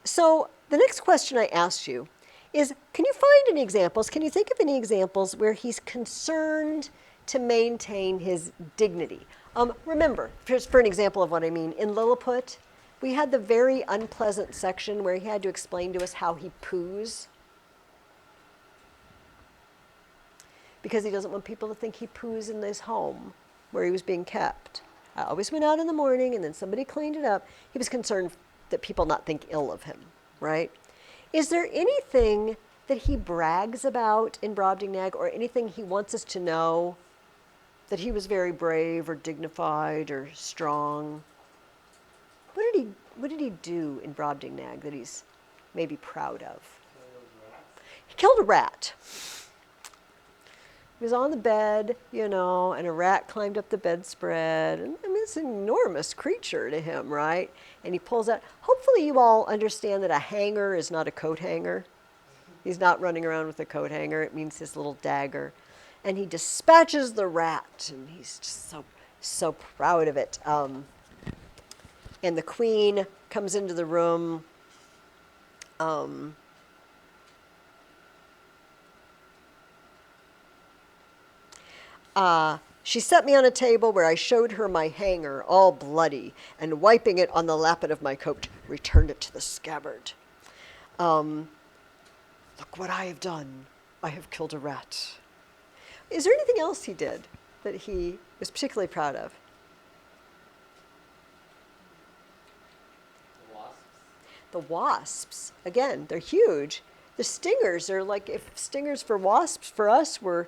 So the next question I asked you is, can you find any examples? Can you think of any examples where he's concerned to maintain his dignity? Remember, just for an example of what I mean, in Lilliput, we had the very unpleasant section where he had to explain to us how he poos, because he doesn't want people to think he poos in his home where he was being kept. I always went out in the morning and then somebody cleaned it up. He was concerned that people not think ill of him, right? Is there anything that he brags about in Brobdingnag, or anything he wants us to know that he was very brave or dignified or strong? what did he do in Brobdingnag that he's maybe proud of? Kill those rats. He killed a rat. He was on the bed, you know, and a rat climbed up the bedspread. And I mean, it's an enormous creature to him, right? And he pulls out. Hopefully, you all understand that a hanger is not a coat hanger. He's not running around with a coat hanger. It means his little dagger. And he dispatches the rat, and he's just so proud of it. And the queen comes into the room. She set me on a table where I showed her my hanger, all bloody, and wiping it on the lappet of my coat, returned it to the scabbard. Look what I have done. I have killed a rat. Is there anything else he did that he was particularly proud of? The wasps. The wasps, again, they're huge. The stingers are like, if stingers for wasps for us were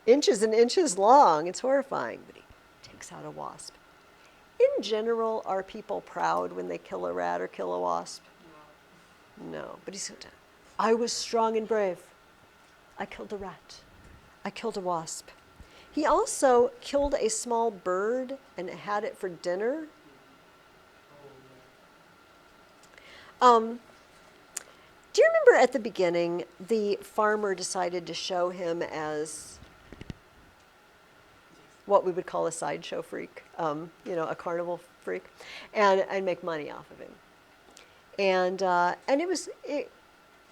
inches and inches long, it's horrifying. But he takes out a wasp. In general, are people proud when they kill a rat or kill a wasp? No, but he's, I was strong and brave. I killed a rat. I killed a wasp. He also killed a small bird and had it for dinner. Do you remember at the beginning, the farmer decided to show him as what we would call a sideshow freak, you know, a carnival freak, and make money off of him. And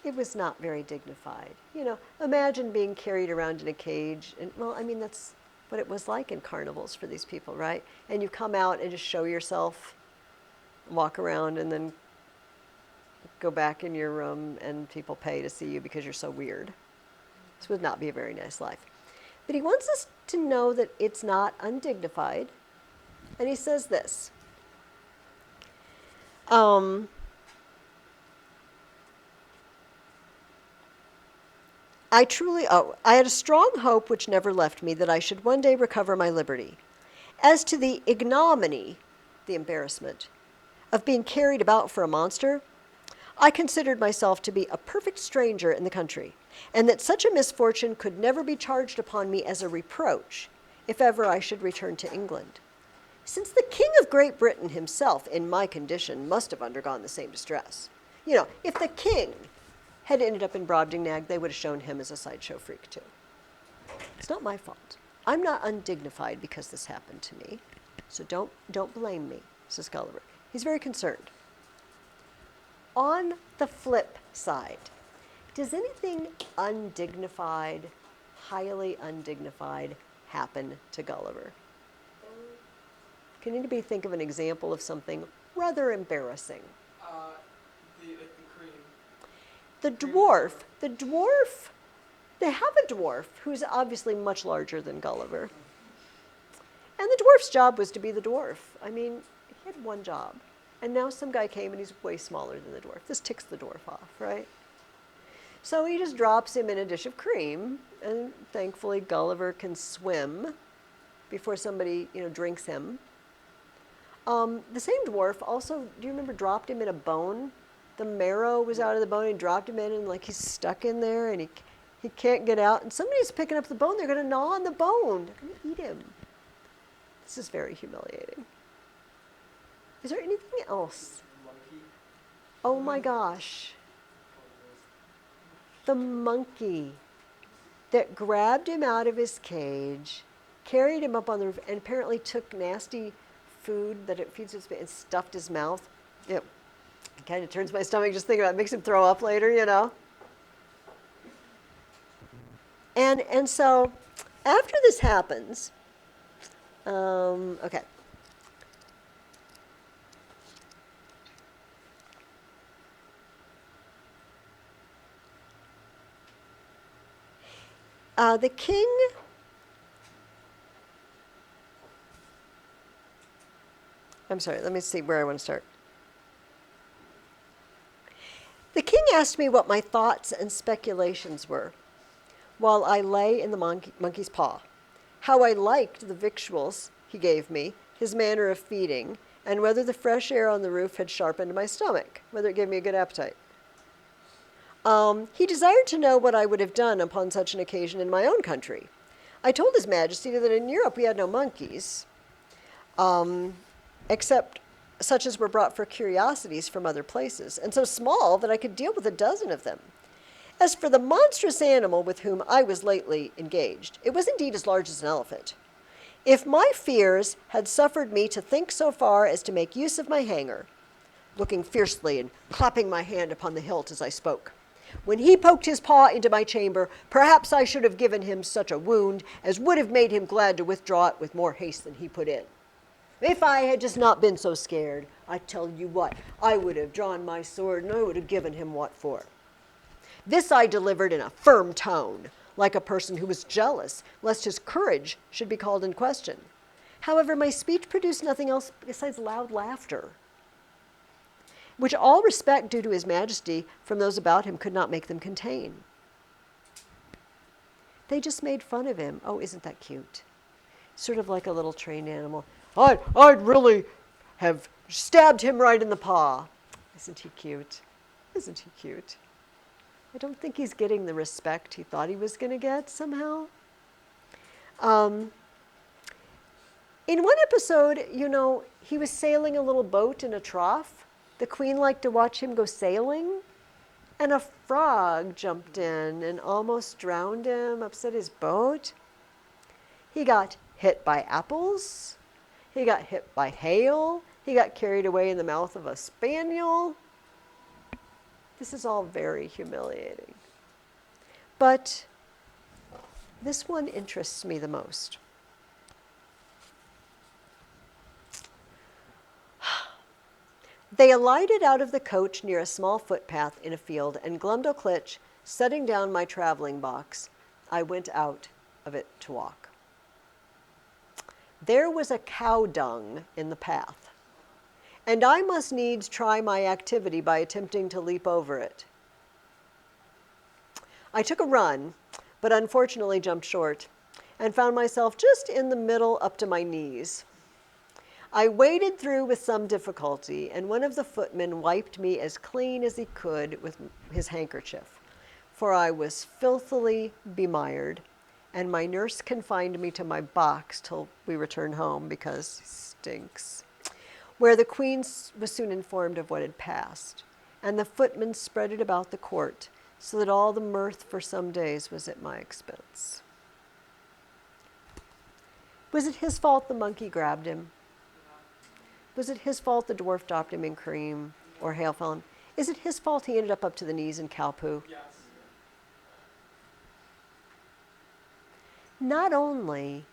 it was not very dignified. You know, imagine being carried around in a cage, and well, I mean, that's what it was like in carnivals for these people, right? And you come out and just show yourself, walk around, and then go back in your room, and people pay to see you because you're so weird. This would not be a very nice life. But he wants us to know that it's not undignified. And he says this. I had a strong hope which never left me that I should one day recover my liberty. As to the ignominy, the embarrassment, of being carried about for a monster, I considered myself to be a perfect stranger in the country, and that such a misfortune could never be charged upon me as a reproach if ever I should return to England. Since the King of Great Britain himself, in my condition, must have undergone the same distress. You know, if the king had ended up in Brobdingnag, they would have shown him as a sideshow freak too. It's not my fault. I'm not undignified because this happened to me, so don't blame me, says Gulliver. He's very concerned. On the flip side, does anything undignified, highly undignified, happen to Gulliver? Can anybody think of an example of something rather embarrassing? The cream. The dwarf, they have a dwarf who's obviously much larger than Gulliver. And the dwarf's job was to be the dwarf. I mean, he had one job. And now some guy came and he's way smaller than the dwarf. This ticks the dwarf off, right? So he just drops him in a dish of cream, and thankfully Gulliver can swim before somebody, you know, drinks him. The same dwarf also, do you remember, dropped him in a bone? The marrow was out of the bone, and dropped him in, and like he's stuck in there, and he can't get out. And somebody's picking up the bone. They're going to gnaw on the bone. They're going to eat him. This is very humiliating. Is there anything else? Monkey. Oh my gosh. The monkey that grabbed him out of his cage, carried him up on the roof, and apparently took nasty food that it feeds its and stuffed his mouth. It kind of turns my stomach just thinking about it. Makes him throw up later, you know. And so after this happens, okay. The king I'm sorry, let me see where I want to start. The king asked me what my thoughts and speculations were while I lay in the monkey's paw, how I liked the victuals he gave me, his manner of feeding, and whether the fresh air on the roof had sharpened my stomach, whether it gave me a good appetite. He desired to know what I would have done upon such an occasion in my own country. I told His Majesty that in Europe we had no monkeys, except such as were brought for curiosities from other places, and so small that I could deal with a dozen of them. As for the monstrous animal with whom I was lately engaged, it was indeed as large as an elephant. If my fears had suffered me to think so far as to make use of my hanger, looking fiercely and clapping my hand upon the hilt as I spoke, when he poked his paw into my chamber, perhaps I should have given him such a wound as would have made him glad to withdraw it with more haste than he put in. If I had just not been so scared, I tell you what, I would have drawn my sword and I would have given him what for. This I delivered in a firm tone, like a person who was jealous, lest his courage should be called in question. However, my speech produced nothing else besides loud laughter, which all respect due to His Majesty from those about him could not make them contain. They just made fun of him. Oh, isn't that cute? Sort of like a little trained animal. I'd really have stabbed him right in the paw. Isn't he cute? Isn't he cute? I don't think he's getting the respect he thought he was going to get somehow. In one episode, he was sailing a little boat in a trough. The queen liked to watch him go sailing, and a frog jumped in and almost drowned him, upset his boat. He got hit by apples. He got hit by hail. He got carried away in the mouth of a spaniel. This is all very humiliating. But this one interests me the most. They alighted out of the coach near a small footpath in a field, and Glumdalclitch, setting down my traveling box, I went out of it to walk. There was a cow dung in the path, and I must needs try my activity by attempting to leap over it. I took a run, but unfortunately jumped short, and found myself just in the middle up to my knees. I waded through with some difficulty, and one of the footmen wiped me as clean as he could with his handkerchief, for I was filthily bemired, and my nurse confined me to my box till we returned home because it stinks, where the queen was soon informed of what had passed, and the footmen spread it about the court, so that all the mirth for some days was at my expense. Was it his fault the monkey grabbed him? Was it his fault the dwarf dropped him in cream or hail fell him? Is it his fault he ended up to the knees in cow poo? Yes. Not only,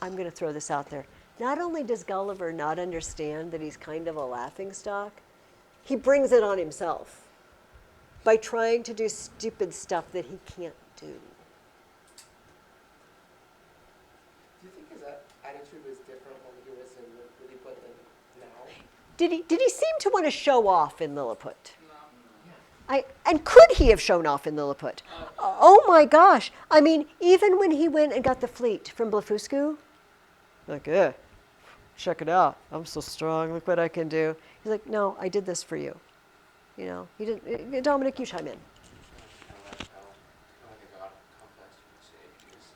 I'm going to throw this out there, not only does Gulliver not understand that he's kind of a laughingstock, he brings it on himself by trying to do stupid stuff that he can't do. Do you think his attitude was different when he was in Lilliput than now? Did he seem to want to show off in Lilliput? No. And could he have shown off in Lilliput? Oh my gosh. I mean, even when he went and got the fleet from Blefuscu, like, check it out. I'm so strong. Look what I can do. He's like, no, I did this for you. He didn't. Dominic, you chime in. Kind of like a god complex, you could say, because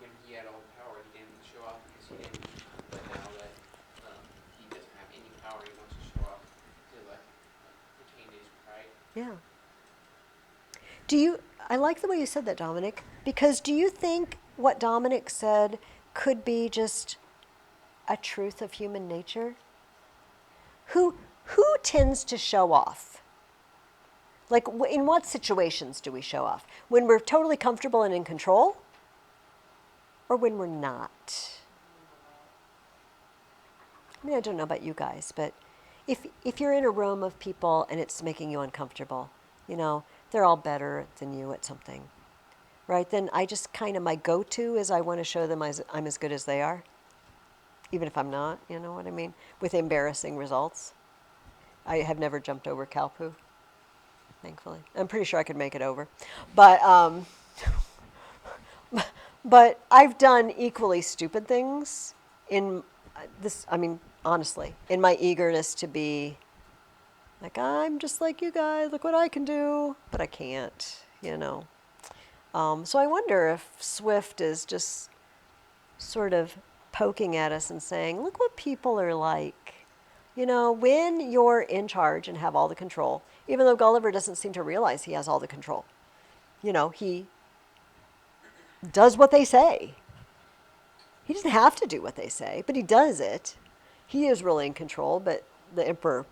when he had all the power, he didn't show off because he didn't. But now that he doesn't have any power, he wants to show off to retain his pride. Yeah. I like the way you said that, Dominic, because do you think what Dominic said could be just a truth of human nature? Who tends to show off? Like, in what situations do we show off? When we're totally comfortable and in control? Or when we're not? I mean, I don't know about you guys, but if you're in a room of people and it's making you uncomfortable, they're all better than you at something, right? Then I just kind of, my go-to is I want to show them I'm as good as they are, even if I'm not, you know what I mean? With embarrassing results. I have never jumped over cow poo, thankfully. I'm pretty sure I could make it over. But I've done equally stupid things in this. I mean, honestly, in my eagerness to be like, I'm just like you guys, look what I can do, but I can't, you know. So I wonder if Swift is just sort of poking at us and saying, look what people are like. You know, when you're in charge and have all the control, even though Gulliver doesn't seem to realize he has all the control, you know, he does what they say. He doesn't have to do what they say, but he does it. He is really in control, but the emperor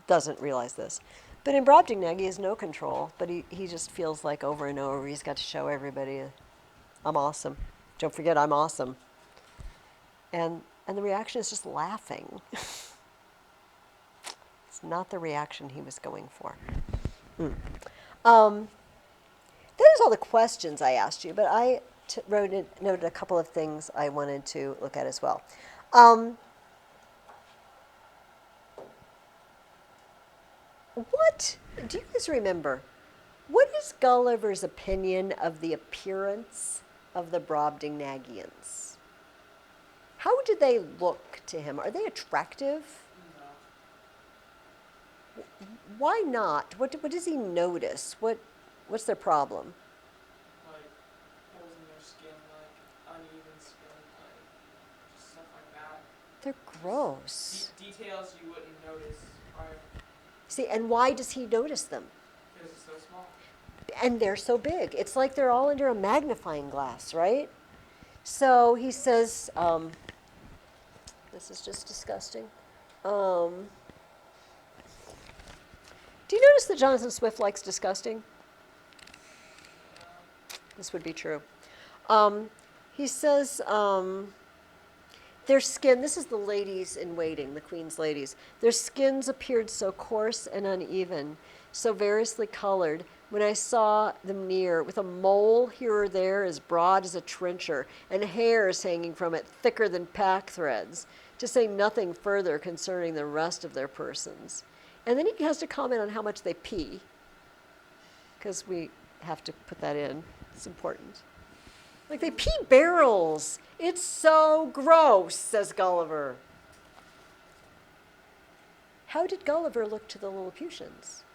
doesn't realize this. But in Brobdingnag, he has no control, but he just feels like over and over he's got to show everybody, I'm awesome. Don't forget, I'm awesome. And the reaction is just laughing. It's not the reaction he was going for. There's all the questions I asked you, but I noted a couple of things I wanted to look at as well. What do you guys remember? What is Gulliver's opinion of the appearance of the Brobdingnagians? How do they look to him? Are they attractive? No. Why not? What does he notice? What's their problem? Like holes in their skin, like uneven skin, like just stuff like that. They're gross. Details you wouldn't notice prior. See, and why does he notice them? Because it's so small. And they're so big. It's like they're all under a magnifying glass, right? So he says, this is just disgusting. Do you notice that Jonathan Swift likes disgusting? This would be true. He says, their skin, this is the ladies in waiting, the queen's ladies. Their skins appeared so coarse and uneven, so variously colored, when I saw them near, with a mole here or there as broad as a trencher, and hairs hanging from it thicker than pack threads, to say nothing further concerning the rest of their persons. And then he has to comment on how much they pee, because we have to put that in. It's important. Like, they pee barrels. It's so gross, says Gulliver. How did Gulliver look to the Lilliputians?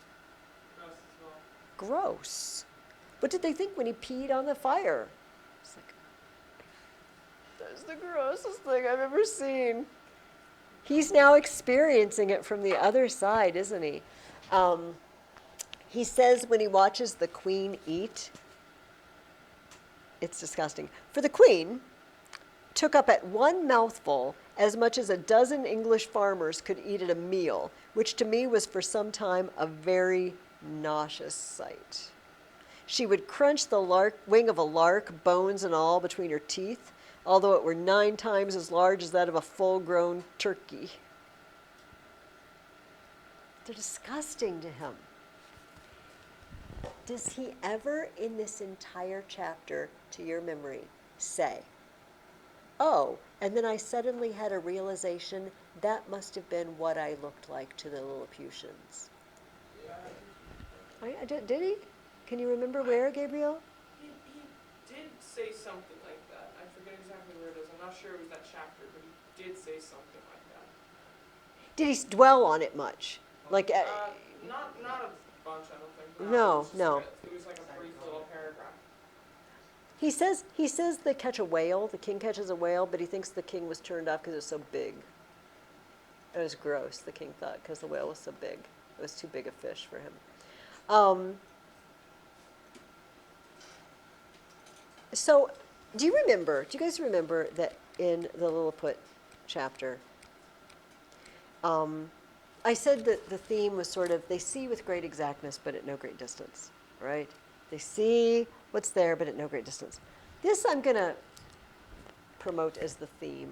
Gross as well. Gross. What did they think when he peed on the fire? It's like, that's the grossest thing I've ever seen. He's now experiencing it from the other side, isn't he? He says when he watches the queen eat, it's disgusting. For the queen took up at one mouthful as much as a dozen English farmers could eat at a meal, which to me was for some time a very nauseous sight. She would crunch the wing of a lark, bones and all, between her teeth, although it were 9 times as large as that of a full-grown turkey. They're disgusting to him. Does he ever in this entire chapter, to your memory, say, oh, and then I suddenly had a realization that must have been what I looked like to the Lilliputians? Yeah. Did he? Can you remember where, Gabriel? He did say something like that. I forget exactly where it is. I'm not sure it was that chapter, but he did say something like that. Did he dwell on it much? Like, Not a bunch, I don't think. No, no. It was like a brief little paragraph. He says they catch a whale, the king catches a whale, but he thinks the king was turned off because it was so big. It was gross, the king thought, because the whale was so big. It was too big a fish for him. So, do you guys remember that in the Lilliput chapter, I said that the theme was sort of, they see with great exactness, but at no great distance, right? They see what's there, but at no great distance. This I'm going to promote as the theme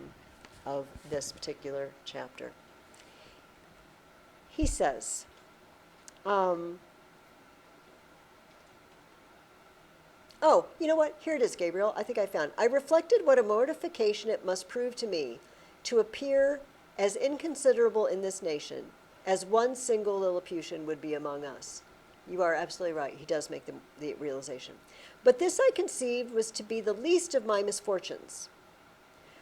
of this particular chapter. He says, oh, you know what? Here it is, Gabriel. I think I found. I reflected what a mortification it must prove to me to appear as inconsiderable in this nation as one single Lilliputian would be among us. You are absolutely right. He does make the realization. But this I conceived was to be the least of my misfortunes.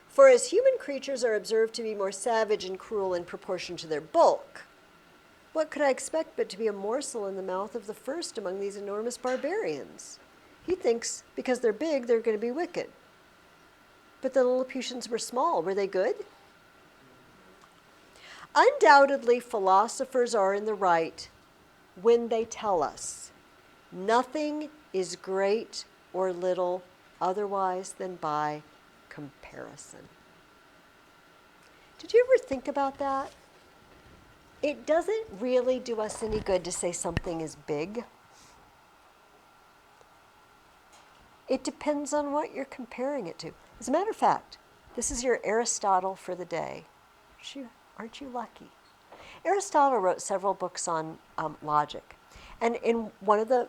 For as human creatures are observed to be more savage and cruel in proportion to their bulk, what could I expect but to be a morsel in the mouth of the first among these enormous barbarians? He thinks because they're big, they're going to be wicked. But the Lilliputians were small. Were they good? Undoubtedly, philosophers are in the right when they tell us nothing is great or little otherwise than by comparison. Did you ever think about that? It doesn't really do us any good to say something is big. It depends on what you're comparing it to. As a matter of fact, this is your Aristotle for the day. Aren't you lucky? Aristotle wrote several books on logic. And in one of the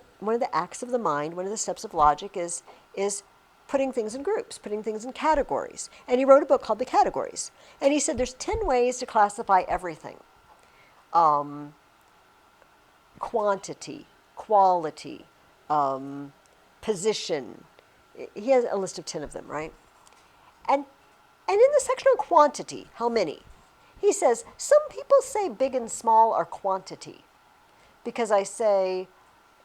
acts of the mind, one of the steps of logic is putting things in groups, putting things in categories. And he wrote a book called The Categories. And he said there's 10 ways to classify everything. Quantity, quality, position. He has a list of 10 of them, right? And in the section on quantity, how many? He says, some people say big and small are quantity. Because I say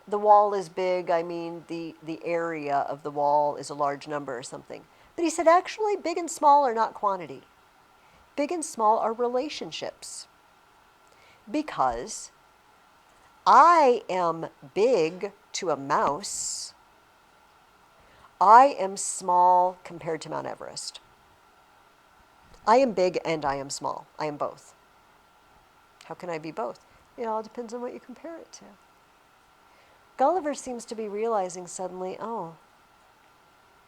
the wall is big, I mean the area of the wall is a large number or something. But he said, actually, big and small are not quantity. Big and small are relationships. Because I am big to a mouse. I am small compared to Mount Everest. I am big and I am small. I am both. How can I be both? It all depends on what you compare it to. Gulliver seems to be realizing suddenly, oh,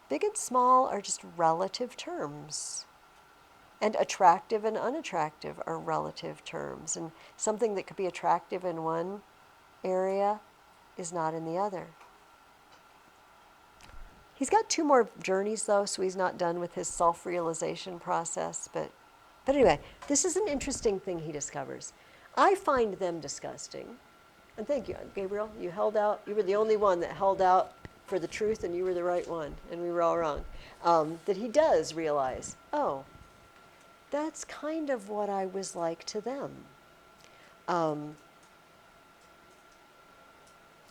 big and small are just relative terms. And attractive and unattractive are relative terms. And something that could be attractive in one area is not in the other. He's got 2 more journeys, though, so he's not done with his self-realization process. But anyway, this is an interesting thing he discovers. I find them disgusting. And thank you, Gabriel. You held out. You were the only one that held out for the truth, and you were the right one, and we were all wrong. That he does realize, oh, that's kind of what I was like to them. All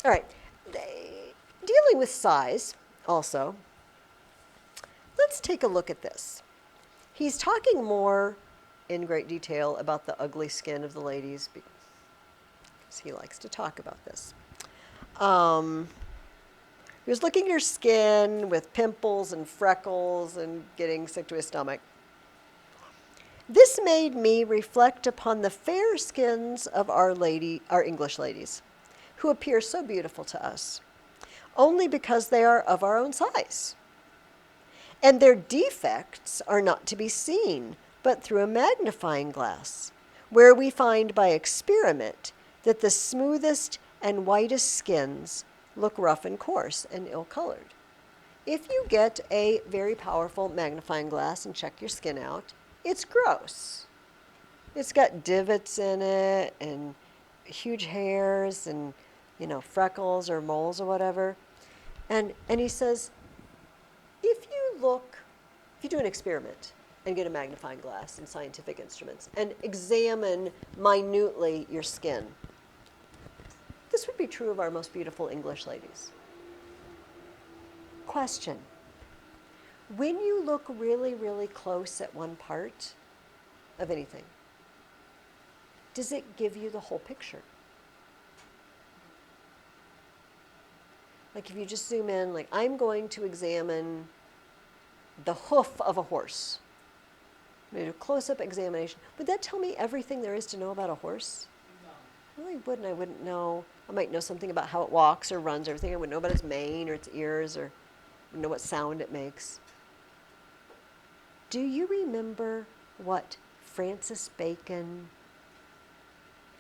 right. Dealing with size, also, let's take a look at this. He's talking more in great detail about the ugly skin of the ladies because he likes to talk about this. He was looking at her skin with pimples and freckles and getting sick to his stomach. This made me reflect upon the fair skins of our English ladies, who appear so beautiful to us, only because they are of our own size. And their defects are not to be seen but through a magnifying glass, where we find by experiment that the smoothest and whitest skins look rough and coarse and ill-colored. If you get a very powerful magnifying glass and check your skin out, it's gross. It's got divots in it and huge hairs and, freckles or moles or whatever. And he says, if you do an experiment and get a magnifying glass and scientific instruments and examine minutely your skin, this would be true of our most beautiful English ladies. Question. When you look really, really close at one part of anything, does it give you the whole picture? Like if you just zoom in, like I'm going to examine the hoof of a horse. I'm going to do a close-up examination. Would that tell me everything there is to know about a horse? No. Really wouldn't. I wouldn't know. I might know something about how it walks or runs or everything. I wouldn't know about its mane or its ears or wouldn't know what sound it makes. Do you remember what Francis Bacon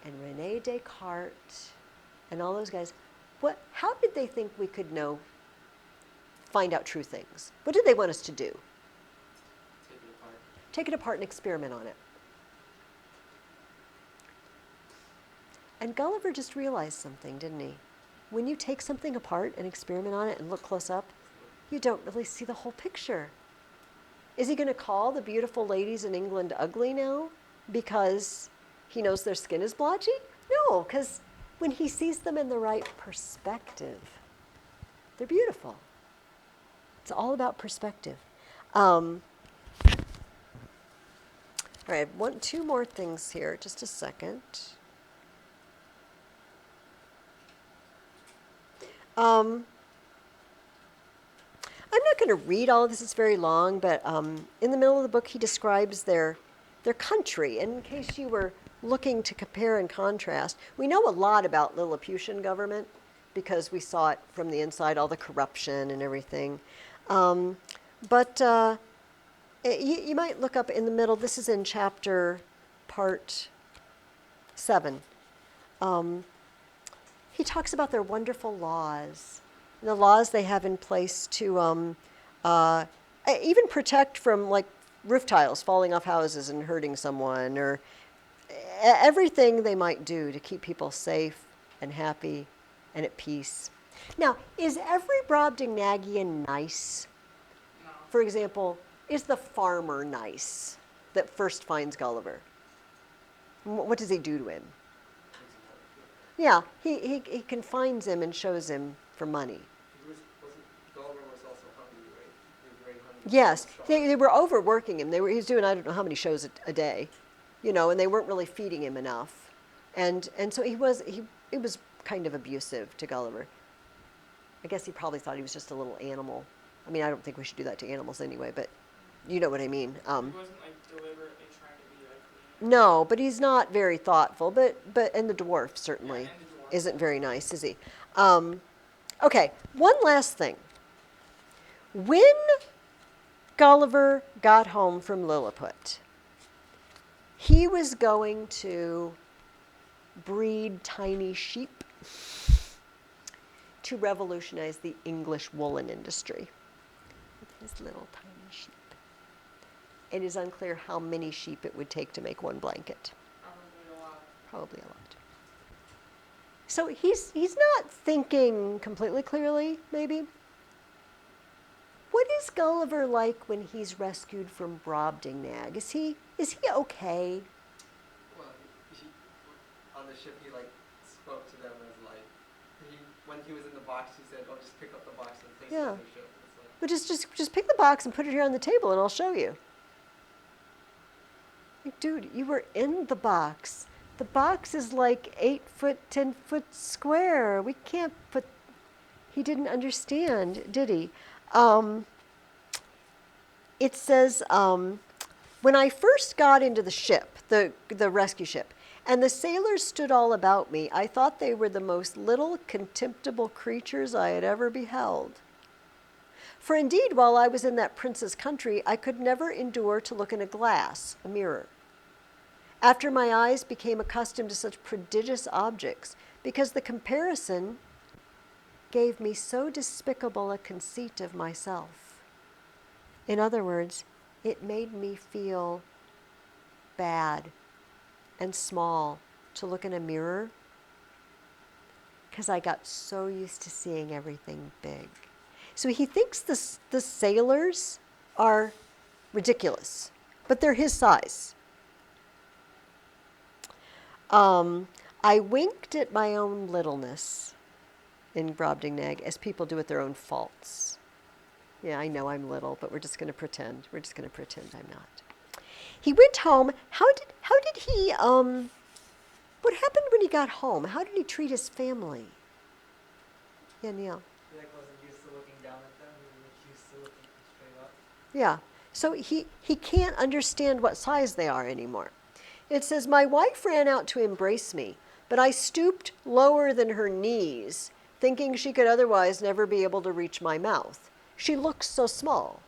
and Rene Descartes and all those guys, how did they think we could find out true things? What did they want us to do? Take it apart and experiment on it. And Gulliver just realized something, didn't he? When you take something apart and experiment on it and look close up, you don't really see the whole picture. Is he going to call the beautiful ladies in England ugly now because he knows their skin is blotchy? No, because when he sees them in the right perspective, they're beautiful. It's all about perspective. All right, two more things here. Just a second. I'm not going to read all of this. It's very long, but in the middle of the book, he describes their country. And in case you were looking to compare and contrast, we know a lot about Lilliputian government because we saw it from the inside, all the corruption and everything. But you might look up in the middle. This is in chapter part 7. He talks about their wonderful laws, the laws they have in place to even protect from like roof tiles falling off houses and hurting someone, or everything they might do to keep people safe and happy and at peace. Now, is every Brobdingnagian nice? No. For example, is the farmer nice that first finds Gulliver? What does he do to him? Yeah, he confines him and shows him for money. Gulliver was also hungry, right? He was very hungry. Yes, they were overworking him. He was doing I don't know how many shows a day, and they weren't really feeding him enough, and so he was kind of abusive to Gulliver. I guess he probably thought he was just a little animal. I mean, I don't think we should do that to animals anyway, but you know what I mean. He wasn't like deliberately trying to be like mean. No, but he's not very thoughtful. But and the dwarf certainly Yeah, and the dwarf. isn't very nice, is he? Okay, one last thing. When Gulliver got home from Lilliput, he was going to breed tiny sheep to revolutionize the English woolen industry with his little tiny sheep. It is unclear how many sheep it would take to make one blanket. Probably a lot. Probably a lot. So he's not thinking completely clearly, maybe. What is Gulliver like when he's rescued from Brobdingnag? Is he okay? Well, he on the ship, he like spoke to them as like, when he was in the box, he said, "Oh, just pick up the box and place it on the ship." It's like, But just pick the box and put it here on the table, and I'll show you. Like, dude, you were in the box. The box is like 8 foot, 10 foot square. We can't put. He didn't understand, did he? It says, when I first got into the ship, the rescue ship, and the sailors stood all about me, I thought they were the most little contemptible creatures I had ever beheld. For indeed, while I was in that prince's country, I could never endure to look in a glass, a mirror. After my eyes became accustomed to such prodigious objects, because the comparison gave me so despicable a conceit of myself. In other words, it made me feel bad and small to look in a mirror because I got so used to seeing everything big. So he thinks the sailors are ridiculous, but they're his size. I winked at my own littleness in Brobdingnag, as people do at their own faults. Yeah, I know I'm little, but we're just going to pretend. We're just going to pretend I'm not. He went home. How did he, what happened when he got home? How did he treat his family? Yeah, Neil. He like wasn't used to looking down at them. He was used to looking straight up. Yeah. So he can't understand what size they are anymore. It says, my wife ran out to embrace me, but I stooped lower than her knees, thinking she could otherwise never be able to reach my mouth. She looks so small.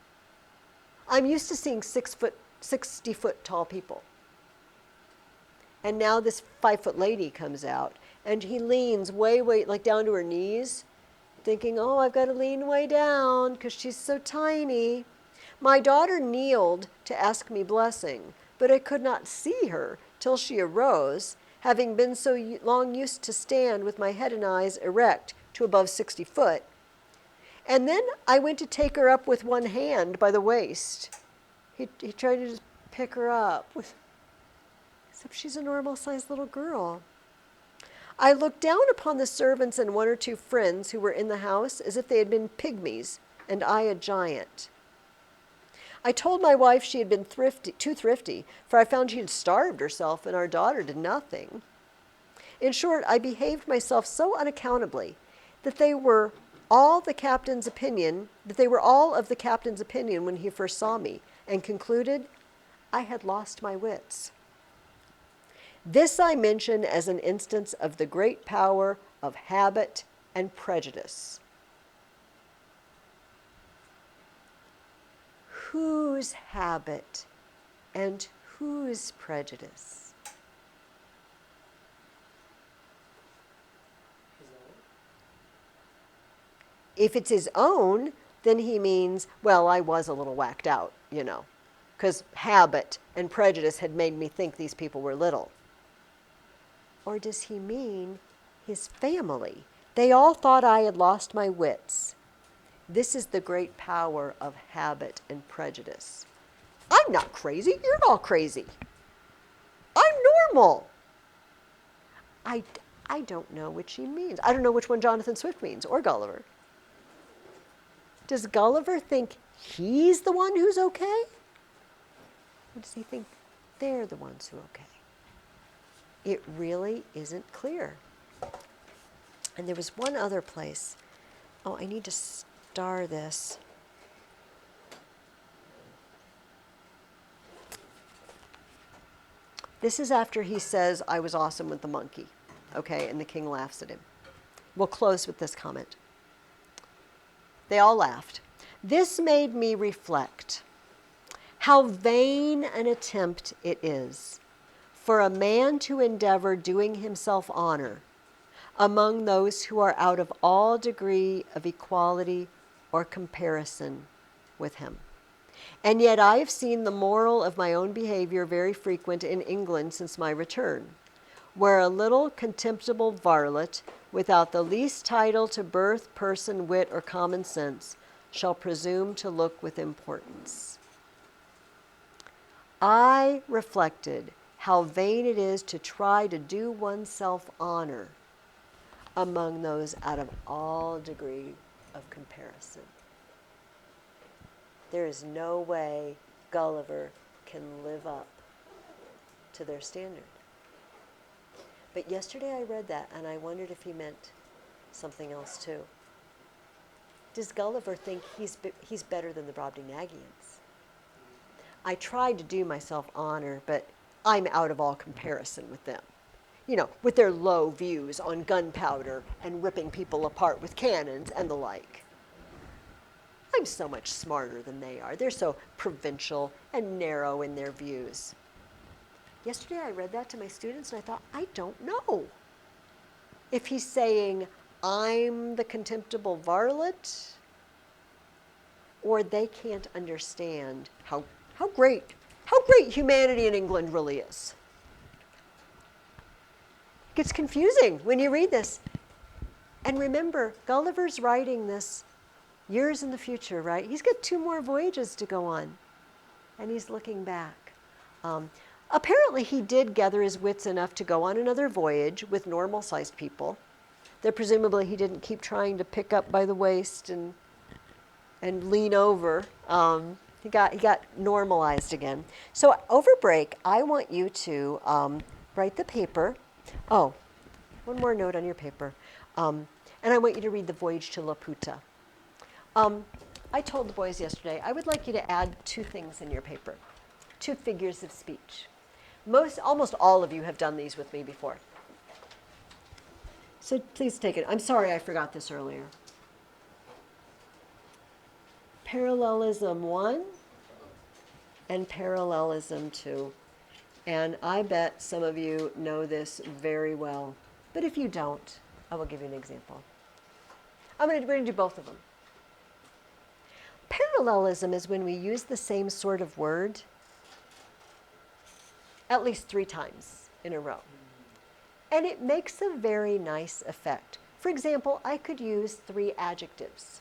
I'm used to seeing 60-foot tall people. And now this 5-foot lady comes out, and he leans way, like down to her knees, thinking, oh, I've got to lean way down because she's so tiny. My daughter kneeled to ask me blessing, but I could not see her till she arose, having been so long used to stand with my head and eyes erect to above 60 foot. And then I went to take her up with one hand by the waist. He tried to just pick her up, except she's a normal-sized little girl. I looked down upon the servants and one or two friends who were in the house as if they had been pygmies, and I a giant. I told my wife she had been too thrifty, for I found she had starved herself and our daughter did nothing. In short, I behaved myself so unaccountably that they were all of the captain's opinion when he first saw me, and concluded I had lost my wits. This I mention as an instance of the great power of habit and prejudice. Whose habit and whose prejudice? His own? If it's his own, then he means, well, I was a little whacked out, because habit and prejudice had made me think these people were little. Or does he mean his family? They all thought I had lost my wits. This is the great power of habit and prejudice. I'm not crazy. You're all crazy. I'm normal. I don't know which he means. I don't know which one Jonathan Swift means, or Gulliver. Does Gulliver think he's the one who's okay? Or does he think they're the ones who are okay? It really isn't clear. And there was one other place. Oh, I need to star this. This is after he says, I was awesome with the monkey. Okay, and the king laughs at him. We'll close with this comment. They all laughed. This made me reflect how vain an attempt it is for a man to endeavor doing himself honor among those who are out of all degree of equality or comparison with him. And yet I have seen the moral of my own behavior very frequent in England since my return, where a little contemptible varlet, without the least title to birth, person, wit, or common sense, shall presume to look with importance. I reflected how vain it is to try to do oneself honor among those out of all degree of comparison. There is no way Gulliver can live up to their standard. But yesterday I read that and I wondered if he meant something else too. Does Gulliver think he's better than the Brobdingnagians? I tried to do myself honor, but I'm out of all comparison with them. With their low views on gunpowder and ripping people apart with cannons and the like. I'm so much smarter than they are. They're so provincial and narrow in their views. Yesterday I read that to my students and I thought, I don't know if he's saying I'm the contemptible varlet, or they can't understand how great humanity in England really is. It gets confusing when you read this. And remember, Gulliver's writing this years in the future, right? He's got 2 more voyages to go on, and he's looking back. Apparently, he did gather his wits enough to go on another voyage with normal-sized people. That presumably he didn't keep trying to pick up by the waist and lean over. He got normalized again. So over break, I want you to write the paper. Oh, one more note on your paper. And I want you to read the Voyage to Laputa. I told the boys yesterday, I would like you to add 2 things in your paper, 2 figures of speech. Almost all of you have done these with me before. So please take it. I'm sorry I forgot this earlier. Parallelism 1 and parallelism 2. And I bet some of you know this very well. But if you don't, I will give you an example. We're going to do both of them. Parallelism is when we use the same sort of word at least 3 times in a row. And it makes a very nice effect. For example, I could use 3 adjectives.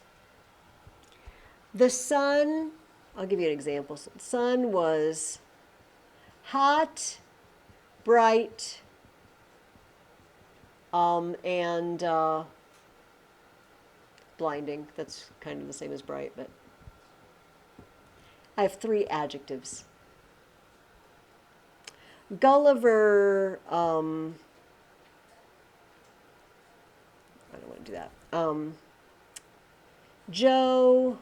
The sun I'll give you an example. Sun was hot, bright, and blinding. That's kind of the same as bright, but I have 3 adjectives. Gulliver, I don't want to do that. Joe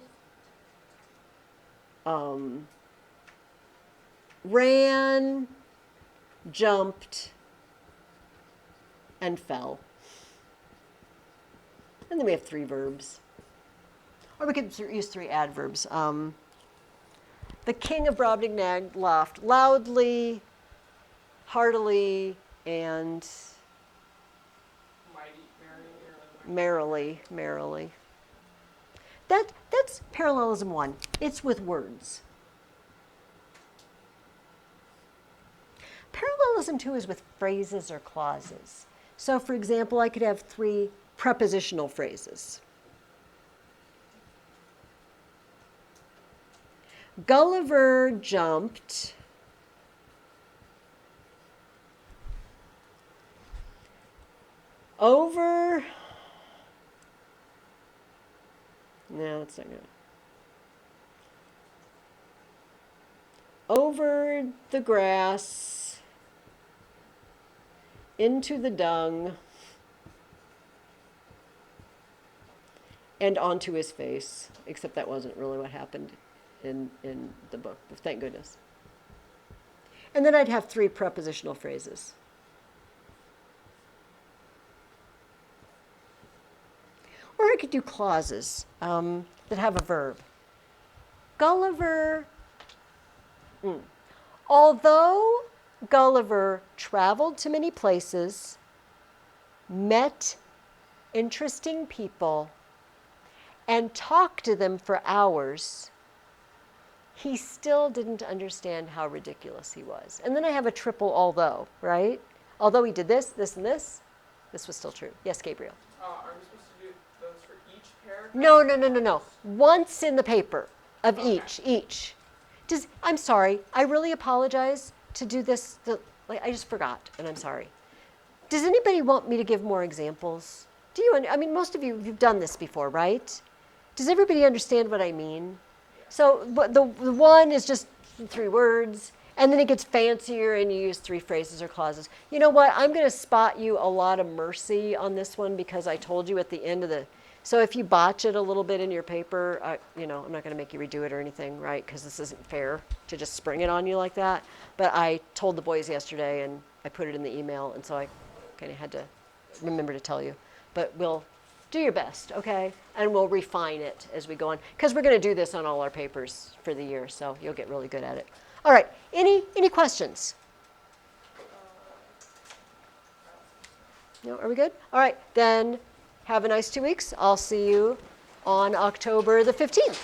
ran, jumped, and fell. And then we have 3 verbs. Or we could use 3 adverbs. The king of Brobdingnag laughed loudly, heartily, and Mighty, merry, merrily. That's parallelism 1. It's with words. Parallelism 2 is with phrases or clauses. So, for example, I could have 3 prepositional phrases. Gulliver jumped over. No, that's not good. Over the grass, into the dung, and onto his face. Except that wasn't really what happened in the book, thank goodness. And then I'd have 3 prepositional phrases. Or I could do clauses that have a verb. Gulliver, although Gulliver traveled to many places, met interesting people, and talked to them for hours, he still didn't understand how ridiculous he was. And then I have a triple although, right? Although he did this, this, and this was still true. Yes, Gabriel? Are we supposed to do those for each paragraph? No. Once in the paper of each. I'm sorry. I really apologize to do this. I just forgot, and I'm sorry. Does anybody want me to give more examples? Do you? I mean, most of you've done this before, right? Does everybody understand what I mean? So the 1 is just 3 words, and then it gets fancier, and you use 3 phrases or clauses. You know what? I'm going to spot you a lot of mercy on this one because I told you at the end of the. So if you botch it a little bit in your paper, I'm not going to make you redo it or anything, right? Because this isn't fair to just spring it on you like that. But I told the boys yesterday, and I put it in the email, and so I kind of had to remember to tell you. But we'll do your best, okay? And we'll refine it as we go on. Because we're going to do this on all our papers for the year, so you'll get really good at it. All right, any questions? No, are we good? All right, then have a nice 2 weeks. I'll see you on October the 15th.